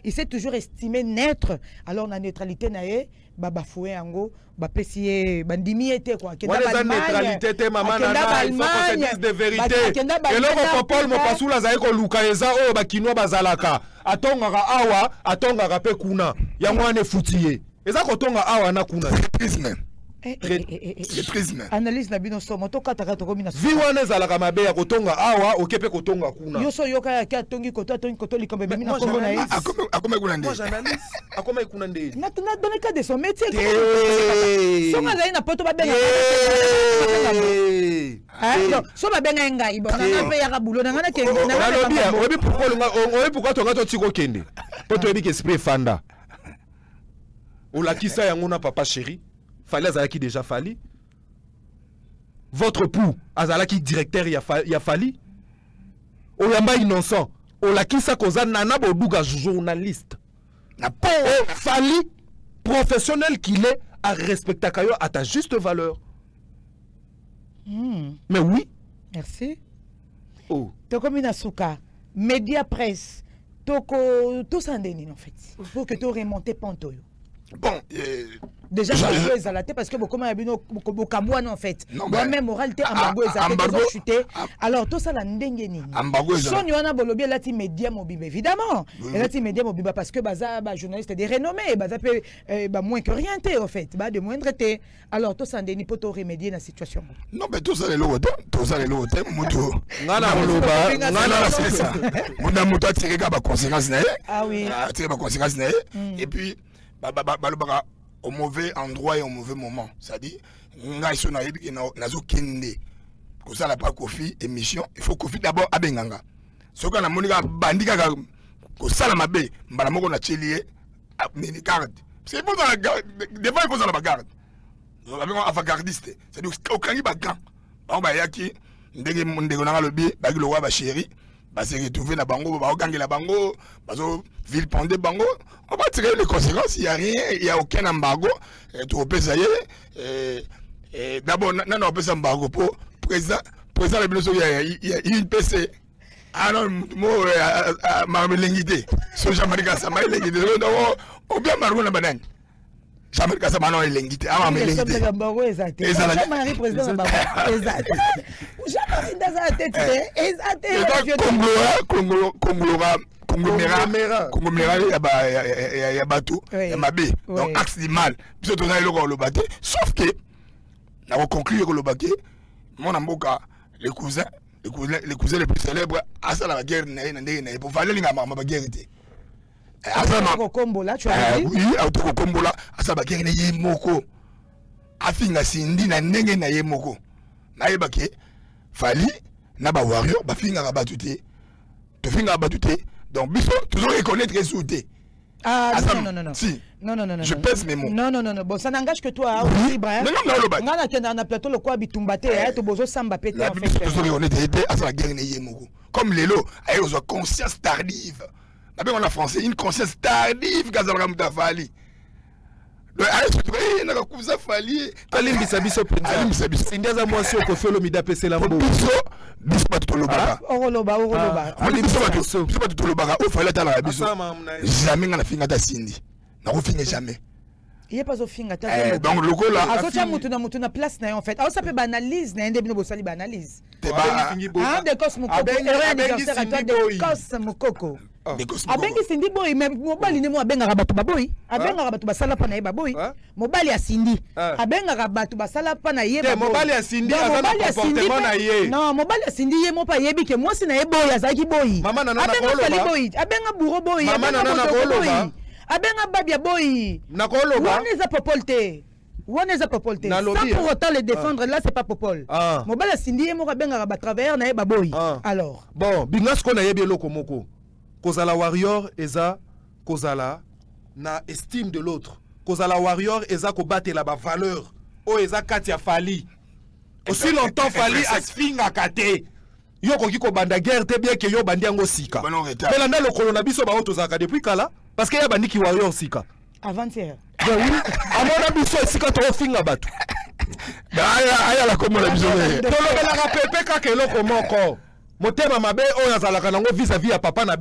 il s'est toujours estimé naître. Alors la neutralité naé baba foué ango ba pesié bandimi était quoi que la neutralité te maman nana il faut qu'on se dise de vérité et le popol mo pasula za ko luka eza o ba kinwa bazalaka atonga awa atonga pe kuna yango ane futiye. Et ça, quand on a awana kuna. C'est prisme. Analyse na bino somo to kata kata komina. Viwana za la kamabe ya kotonga awa okepe kotonga kuna. Yo so yoka ya kia tongi koto likombe bimi na kongo na isi. Akome kuna ndé. Moi j'analyse. Akome kuna ndé. Na dans le cas de son métier. Songa za ina poto ba benga. So ba benga ngai bon na pe ya ka bulo na ngana ke na. Obi pourquoi tonga to tiko kende. Poto ebi ke spray fanda. Olakisa yangona papa chéri, Fali azalaki déjà Fali. Votre pou azalaki directeur ya Fali. Oyamba innocent, olakisa koza nana boduga journaliste. Na po Fali professionnel qu'il est à respecter kayo à ta juste valeur. Mais oui. Merci. Oh. Toko Minasuka, média presse, toko tout ça en fait. Il faut que tu remontes Pantoyo. Bon, déjà Ambargo est zalaté parce que beaucoup m'abino en fait. Moi-même moralité Ambargo est zalaté chuté. Alors tout ça la ndengeni. Ambargo est zalaté. Son yona bolobi la ti média mobile évidemment. Et la ti média mobile parce que baza journaliste de renommée, baza peut moins que rien té en fait, ba de moindre té. Alors tout ça ndeni poto remédier la situation. Non mais tout ça les lots, muto. Ngana boloba, ngana c'est ça. Mona muto a tiré ba conséquences na. Ah oui. A tiré ba conséquences na et puis au mauvais endroit et au mauvais moment. C'est-à-dire, nazo kende. Comme ça, la pas Kofi émission. Il faut Kofi d'abord à Benganga. Ce qu'on a monika bandika ko sala mabe, mbala moko na chelie ni garde. C'est bon dans la garde. Des fois il faut dans la garde. Nous avons avant-gardiste. C'est-à-dire au kangi ba gant. Ba ba yaki ndenge ndeko na lobi ba ki lo wa ba chéri. Bah c'est retrouvé la bango, bah la bango, bah ville pendé bango, on va tirer les conséquences, il n'y a rien, il n'y a aucun embargo, tout peut ça y est, d'abord, non, on peut s'embargo pour président, il y a une PC, ah non, moi, ma l'ingité, ce Jamaïcain, ça m'a l'ingité, on bien marron la banane. Jamais que ça maintenant elengite. Ah mais elengite. Jean-Marie président Jean-Marie dans la tête. Conglomérat il y a bateau, il y a mabé. Donc axe du mal. Puis on a le bateau. Sauf que on va conclure le bateau. Mon amboka les cousins les plus célèbres à ça la guerre n'est pour faire les gamins ma guerre était. Au Kombola, tu as dit? Oui, au Kombola, à sa baguette n'est moko. Afinga sindi na nenge na ye moko. Na yebake fali na ba warrior ba finga rabatute. To finga rabatute. Donc biso toujours reconnaître les soutés. Ah non. Si. Non. Je pèse mes mots. Non. Bon, ça n'engage que toi. Oui. Ibrahim. Non. On a un plateau le quoi bitumbate, to bozo samba pété en fait. Toujours reconnaître à sa guerre n'est ye moko. Comme Lelo, ayo zo conscience tardive. Avec en français, une conscience tardive quand ça va fali. Le aïe, na kuza fali. Ali bisabiso penza. Sindiaza mwasi okofelo midapese la mbo. Biso batoloba. Oroloba. Ali biso batoloba. O fallait à la biso. Jamais na finga ta sindi. Na ko finga jamais. Il n'y a pas au fin à donc le go là. Azotia mutu na place na en fait. Alors ça peut banalise na ndebino bosali banalise. Ah de cosmo koko. Anniversaire à toi de cosmo koko. Abengi sindi boy mais mobali ne mo abenga rabatu baboy. Abenga rabatu basala pa na ye baboy. Mobali ya sindi. Abenga rabatu basala pa na ye baboy. Mobali ya sindi azana comportement na ye. Non, mobali ya sindi ye mo pa yebi ke moi si na ye boy azaki boy. Abenga boy, abenga buro boy, abenga boy. Abenga babia boy. Nakoloba. On est à Popolté. Sans pour autant les défendre, là c'est pas Popol. Mobile Sindi mo benga ba travers na ba boy. Alors. Bon, bingas ko na yebi loko moko. Kozala warrior eza kozala na estime de l'autre. Kozala warrior eza ko battre la ba valeur. O eza katia fali. Aussi longtemps fali asfinga kate. Yo ko kiko banda guerre te bien que yo bandi yango sika. Mais là na le colonna biso ba otozaka depuis kala. Parce qu'il y a bandi qui warrior sika. Avant-hier. Oui. Amona biso sika to finga batu. Aya la komo la biso. Tolo la pepe ka ke loko moko. Motema mabe o yazalaka nango vis-à-vis ya papa na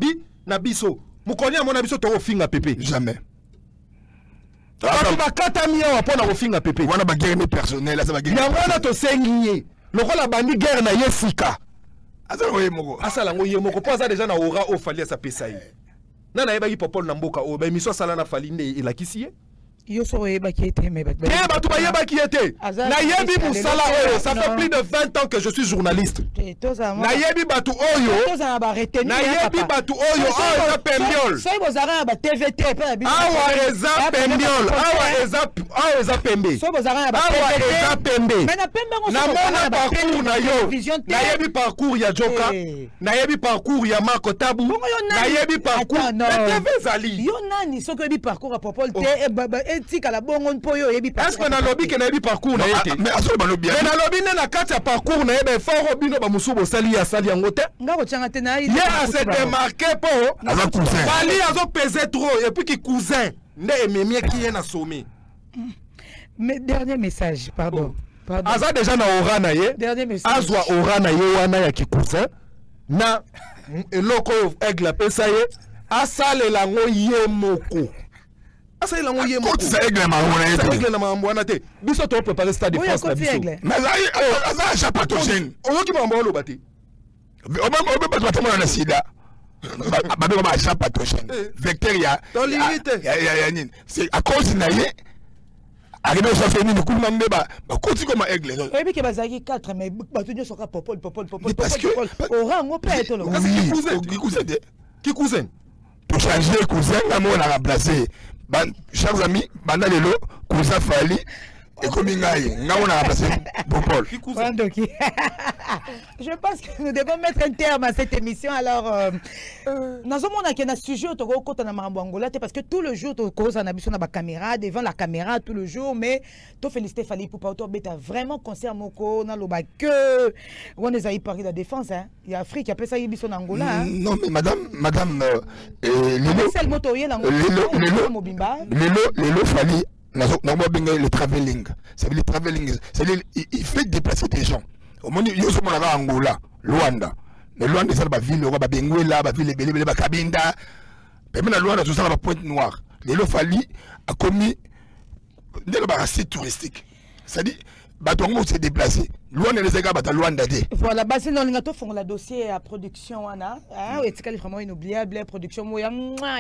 biso. Mukonya mona biso to finga pepe. Jamais. Ba bakata miya wa pona ko finga pepe. Wana ba guerre personnelle, ça ba guerre. Na wana to sengiye. Lokola bandi guerre na ye sika. Asala ngo ye moko. Poza déjà na aura o fali sa pesa yi. Nana yeba ki popol na mboka o ba émission sala na fali nde elakisi ye. Yo so yeba ki était mais ba tu ba yeba ki était. Na yebi musala oyo, ça fait plus de 20 ans que je suis journaliste. Na yebi batu oyo. Na yebi batu oyo eza pembiol. So bozara ba TVT pe bi. Awa eza pembiol, awa eza pembe. So bozara ba awa eza pembe. Mais na pembe ngo na mona parcours na yo. Na yebi parcours ya Joka. Na yebi parcours ya Marco Tabu. Na yebi parcours na TV Zali. Yo nani so ko yebi parcours à Popol te tika la bongo mpoyo yebi parcours. Est-ce que na lobby que na yebi parcours na yete? Mais aso ba lobby. Mais na lobby na kati ya parcours na yebe fort bino ba musubo sali ya sali yango te. Ngako tshanga te na il a se démarqué po. Bali azo peser trop et puis qui cousin ne ememie qui est na sommet. Mais dernier message, pardon. Aza déjà na aura na ye. Dernier message. Azwa aura na ye wana ya ki cousin na eloko aigle pesa ye asale la ngo ye moko. Asale la ngo ye moko. Ça aigle ma wana ye. Ça aigle na mwana te. Biso to préparer stade de France na biso. Mais aza chapatogène. Oyo ki mambo lo bati. Obe pas toi na sida. Babe ba chapatogène. Vecteur ya. Ya nini. C'est à cause na ye. Arrivé ça fait une coupe mandeba ba koti comme aigle. Et puis que bazaki 4 mais batu nyo soka popol. Parce que aura ngo pe to lo. Qui cousin? Pour changer cousin na mo na remplacer. Chers amis, banda lelo cousin fali et comme ngai ngao na remplacer popol. Je pense que nous devons mettre un terme à cette émission. Alors, dans ce monde, il y a un sujet parce que tout le jour, tu as la caméra, devant la caméra, tout le jour, mais tu félicité Fali pour tu as vraiment concert Moko, que on les a parlé de la défense. Il y a Afrique, il y a pas ça, il y a Angola. Non, mais madame, Lelo Fali, le travelling. C'est le travelling. Il fait déplacer des gens. Au moment où il y a Angola, Luanda. Mais Luanda, c'est la ville, la Benguela, la ville, la Kabinda. Mais même Luanda, tout ça, la Pointe Noire. Lelo Fali a commis Ndelo ba site touristique. C'est-à-dire batongo se déplacer. Loin les gars bata loin d'adé. Voilà, bah c'est non lingato font la dossier à production ana. Ah oui, c'est vraiment inoubliable production moya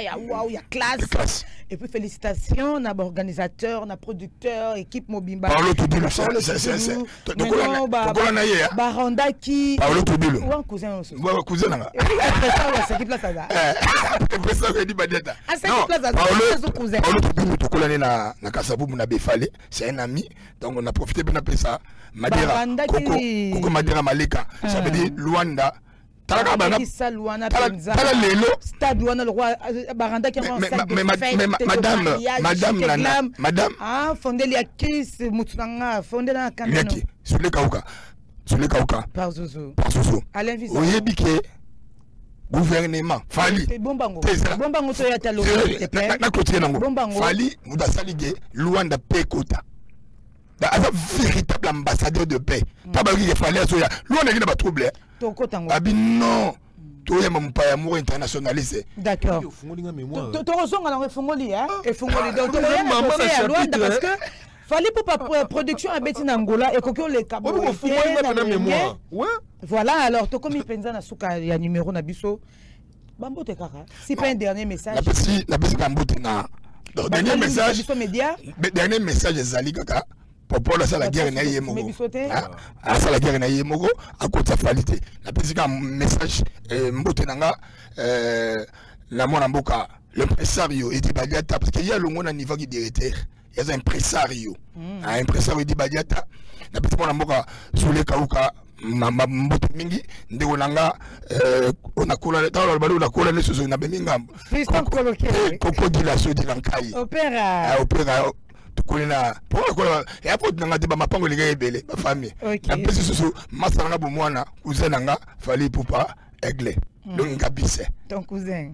ya waouh, ya classe. Et puis félicitations on a organisateur, on a producteur, équipe Mobimba. Paolo Tudulu, c'est Baranda qui Paolo Tudulu. Ou un cousin aussi. Ouais, cousin là. Après ça, c'est qui place ça. Après ça, on dit Badiata. Ah, c'est qui place ça. Paolo Tudulu, tout collé na Kasabu muna Befale, c'est un ami. Donc on a profité bien appeler ça Madera. Koko Madera Maleka. Ça veut dire Luanda. Madame, ah, fondé les acquis, Moutsanga, fondé dans la caméra. Sur le Kauka. Sur le Kauka. Par Zouzou. Par Zouzou. Alain Vizou. Oyebike. Gouvernement. Fali. Bombango. Bombango, tu es à l'eau. Fali, vous avez salué Luanda Pekota. Un véritable ambassadeur de paix. Pas parce qu'il fallait à Soya. Luanda n'a pas de trouble. Abi non. Tout est mon père amour internationalisé. D'accord. Tu reçois un fongoli, hein? Et fongoli. Donc, tu es à Luanda parce que fallait pour pas production à Betty Angola et que les cabos. Voilà, alors, tu comme il pense à Souka, il y a numéro Nabiso. Bambo te kaka. Si pas un dernier message. La petite Bambo te na. Dernier message. Dernier message de Zali Kaka. Pour ça la guerre n'a yémogo. Ah ça la guerre n'a yémogo à côté de falité. La petite message mbotenanga la mona mboka l'impresario et Badiata parce qu'il y a le monde à niveau qui directeur. Il y a un impresario. Un impresario dit Badiata. La petite mona mboka sur les kauka mbote mingi ndewonanga on a coulé dans le ballon la coulé les choses na beminga. Fiston coloqué. Coco dit la chose de l'encaille. Opéra. Opéra. Pourquoi et après dans la débat ma pango les gars belé ma famille la petite sous masanga bomwana cousin nanga fallait pour pas aigle donc ngabise ton cousin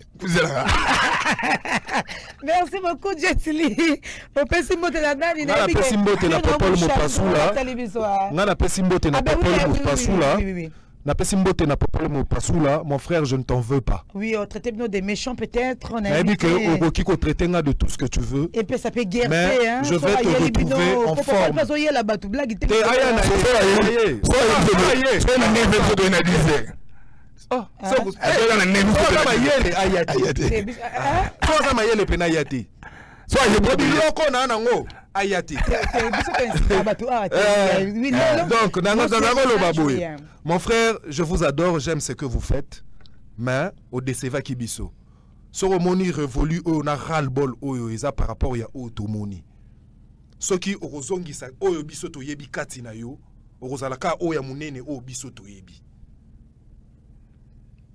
merci beaucoup Jetili au pessimbo de la nani na pessimbo de la popole mo pasula na pessimbo de la popole mo pasula na pessimbote na popole mo pasula mon frère je ne t'en veux pas. Oui, traitez-nous des méchants peut-être on a dit que au qui traiter de tout ce que tu veux. Et puis ça peut guerrer hein. Je vais te retrouver en forme. Pas soyez la batou blague. Donc, mon frère, je vous adore, j'aime ce que vous faites, mais au déceva kibiso. Soromoni révolu, on a ras-le-bol par rapport à Otomoni. Ce qui orozongi sa oyo biso to yebi katina yo, orozalaka oya munene o biso to yebi.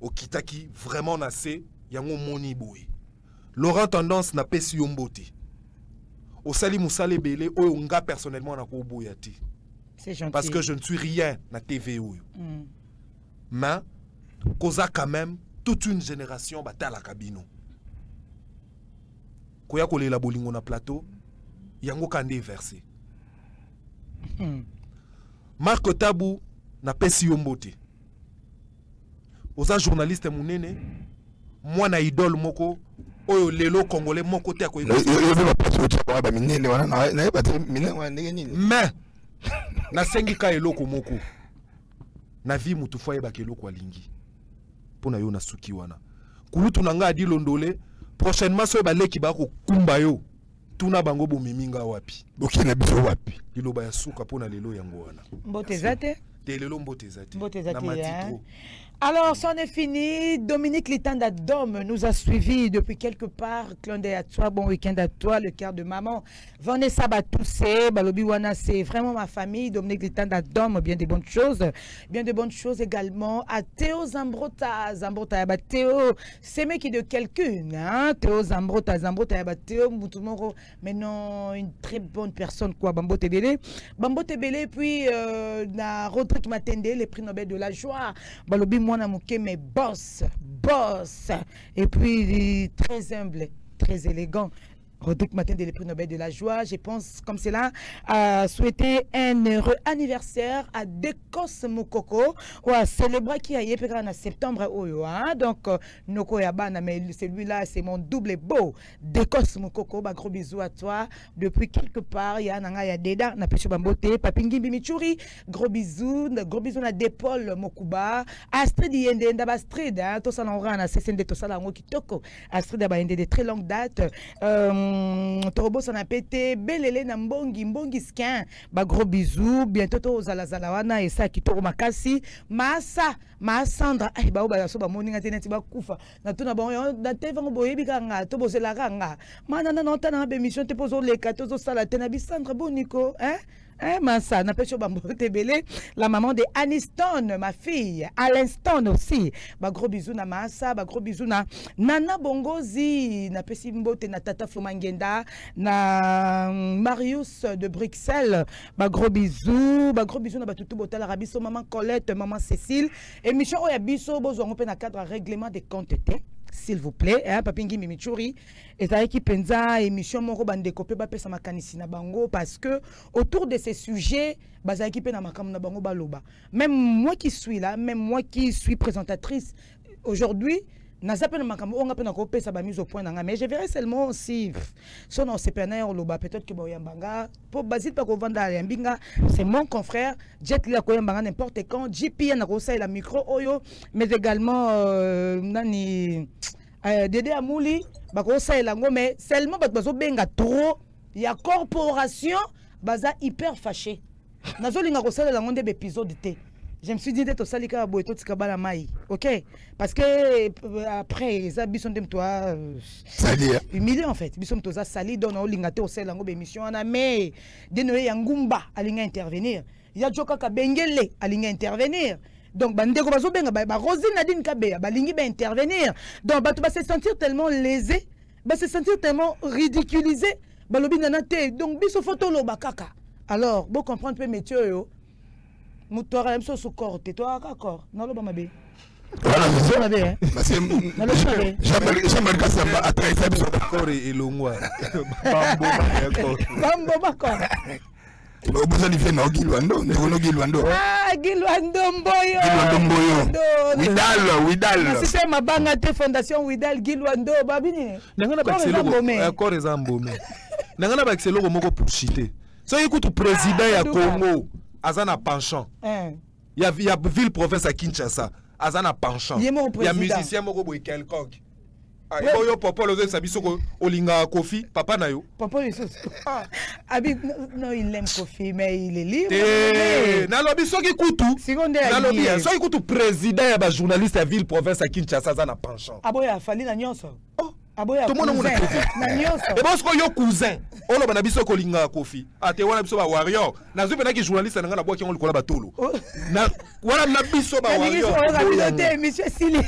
O kitaki vraiment nassé yango moni boy. Laurent Tendance n'a pas si yombote. Au sali musale belé oyo nga personnellement na ko boyati. C'est gentil. Parce que je ne suis rien na TV oyo. Mais causa quand même toute une génération batala kabino. Koya kolela bolingo na plateau yango kande versé. Marc Tabou na pesi yombote. Oza journaliste munene moi na idole moko oyo lelo congolais moko te ko mais na sengi ka eloko moko na vie mutu fo yeba keloko alingi pona yo na suki wana kulutu nanga adi londole prochainement so ba leki ba ko kumba yo tuna bango bomiminga wapi bokina biso wapi liloba ya suka pona lelo yango wana mbote zate lelo mbote zate na matitro. Alors, c'en est fini. Dominique Litanda Dom nous a suivis depuis quelque part. Clin d'œil à toi, bon week-end à toi, le cœur de maman. Vanessa Batoussé, Balobiwana, c'est vraiment ma famille. Dominique Litanda Dom, bien de bonnes choses. Bien de bonnes choses également à Théo Zambrota. Zambrota, Théo, c'est mec qui de quelqu'un. Hein? Théo Zambrota, Théo Moutoumoro. Mais non, une très bonne personne, quoi. Bambo Tebele. Bambo Tebele, puis, na Rodrigue Matende, les prix Nobel de la joie. Balobi Mwana Mouké, mais boss. Et puis, très humble, très élégant. Rodrigue Matin de l'Esprit Nobel de la joie. Je pense comme cela à souhaiter un heureux anniversaire à Dekos Mukoko ou à célébrer qui a eu en septembre. Donc, Noko Yabana, mais celui-là, c'est mon double beau. Dekos Mukoko, gros bisous à toi. Depuis quelque part, il y a Nanga Yadeda, na Pécho Bambote, Papingi Bimichuri, gros bisous à Depol Mokuba, Astrid Yende, Ndabastrid, tout ça l'on rend à CCND, tout ça l'on Kitoko, Astrid Abayende de très longue date. Torobo s'en a pété, Belele Nambongi, Mbongi Skin, gros bisous, bientôt aux Alazalawana et ça qui toro Makasi, Massa, Sandra, Baoba, Soba, Moninga Tenetiba Koufa, Natuna Bon, Natevan Boye Biganga, Tobo Zelaranga, Manana Notana, Bémission, te posons les 14 Salatenabi Sandra Bonico, Massa, Napesho Bambo Tebele, la maman de Aniston, ma fille, à l'instant aussi. Gros bisous na Massa, gros bisous na Nana Bongozi, na Pesimbo te na Tata Fumangenda, na Marius de Bruxelles, gros bisous na Batutu Botal Rabiso, maman Colette, maman Cécile. Émission Oyabiso, bozo on peut na cadre règlement des comptes. S'il vous plaît, Papingi Mimichuri, et ça qui pensa émission Moro Bandekopé Bapesa Makanisi na bango parce que autour de ces sujets, bazaki pe na makam na bango baloba. Même moi qui suis là, même moi qui suis présentatrice aujourd'hui, na zape na makam on ngapena ko pesa ba mise au point nga mais je verrai seulement si son on se pena on loba peut-être que boyambanga pour Basile pas ko vanda yambinga, c'est mon confrère Jet la ko yambanga n'importe quand JP na ko sa la micro oyo mais également nani Dédé Amouli ba ko sa la ngo mais seulement bazo benga trop ya corporation baza hyper fâché nazo linga ko sa la ngo de épisode T. Je me suis dit d'être au salika boeto tikabala mai. OK? Parce que après ça bison dem toi sali humilié en fait. Bison toza sali dona olingate au selango émission na mais de noé yangumba alinga intervenir. Ya joka ka bengele alinga intervenir. Donc bandeko bazo benga ba Rosine Nadine Kabe ba lingi ba intervenir. Donc ba se sentir tellement lésé, ba se sentir tellement ridiculisé, ba lobi nana te. Donc biso photo lo bakaka. Alors, bon comprendre peu métier yo. Moutora aime sous corps, toi d'accord. Non le bamabe. Voilà, monsieur. J'aimerais que ça va attraper son corps et longwa. Bambo d'accord. Vous allez faire no Gilwando, no Gilwando. Ah, Gilwando Mboyo. Widal. C'est ma bangate fondation Widal Gilwando babini. Nangana ba excellent. Corps et zambome. Nangana ba excellent moko pour chiter. So écoute président ya Congo. Azana penchant. Il y a ville province à Kinshasa. Azana penchant. Il y a musicien moko boy quelconque. Ah, yo papa le sabisoko olinga Kofi, papa na yo. Papa il Abi non il aime Kofi mais il est libre. Na lobi soki kutu. Na lobi soki kutu président ya ba journaliste à ville province à Kinshasa azana penchant. Aboya fali na nyonso. Tout le monde a et parce que yo cousin on a biso kolinga Kofi ate wana biso ba warrior na zo pena ki journaliste na boki on likola batolo na wana na biso ba warrior monsieur Sili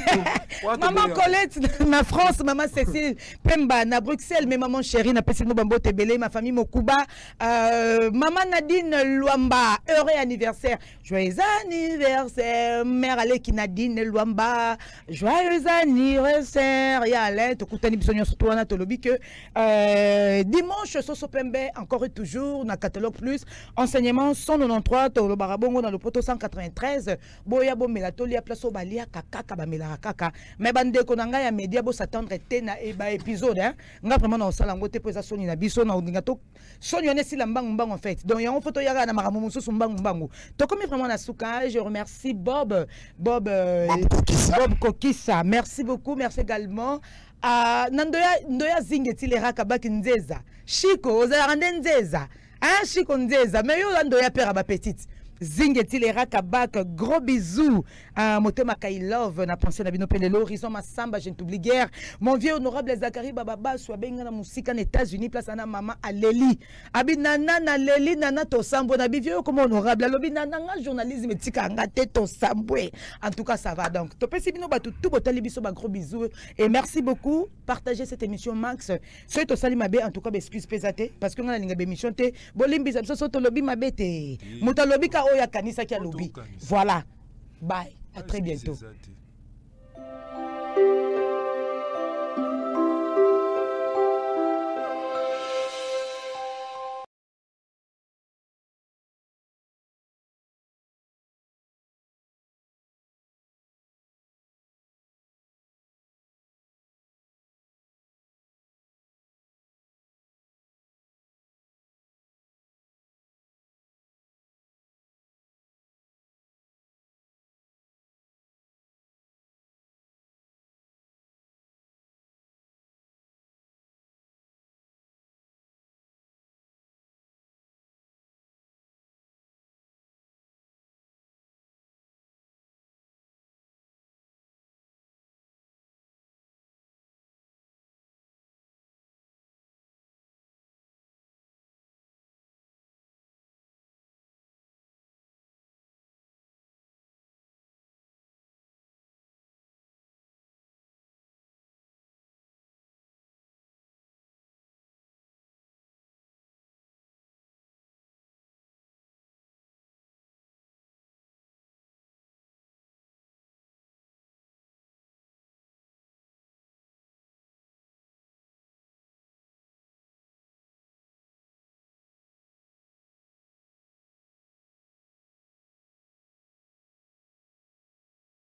maman Colette na France maman Cécile Pemba na Bruxelles mais maman chérie na Pesino Bambo Tebele ma famille Mokuba maman Nadine Luamba heureux anniversaire joyeux anniversaire mère Aleki Nadine Luamba joyeux anniversaire ya Alain Tokutani surtout on a tolobi que dimanche Soso Pembe encore et toujours na catalogue plus enseignement 193 to barabongo dans le poto 193 boya bo melatoli ya place obalia kaka ba mela kaka mais bande ko nanga ya media bo s'attendre tena e ba épisode hein nga vraiment na sala ngote pesa soni na biso na ndinga to soni on est si lambangu en fait donc ya on photo ya na maramu mususu mbangu to comme vraiment na suka je remercie Bob Kokissa merci beaucoup merci également Ndoya zingeti le rakabaki nzeza Chico ozarande nzeza Chico nzeza mais yo Ndoya père ba petite zingeti le rakabak gros bisous Motema Kai Love na pensé na bino pele l'horizon Massamba je ne t'oublie guère mon vieux honorable Zachary Bababa soit benga na musika na États-Unis place na maman Aleli abi nana na Leli nana to sambo na vieux comme honorable alobi nana nga journalisme tika ngate to sambwe en tout cas ça va donc to pesi bino batu tout botali biso ba gros bisous et merci beaucoup partagez cette émission Max soit to sali mabe en tout cas excuse pesate parce que nga linga be émission te bolimbi ça so to lobi mabete mutalobi ka oya kanisa ki alobi voilà bye à très bientôt.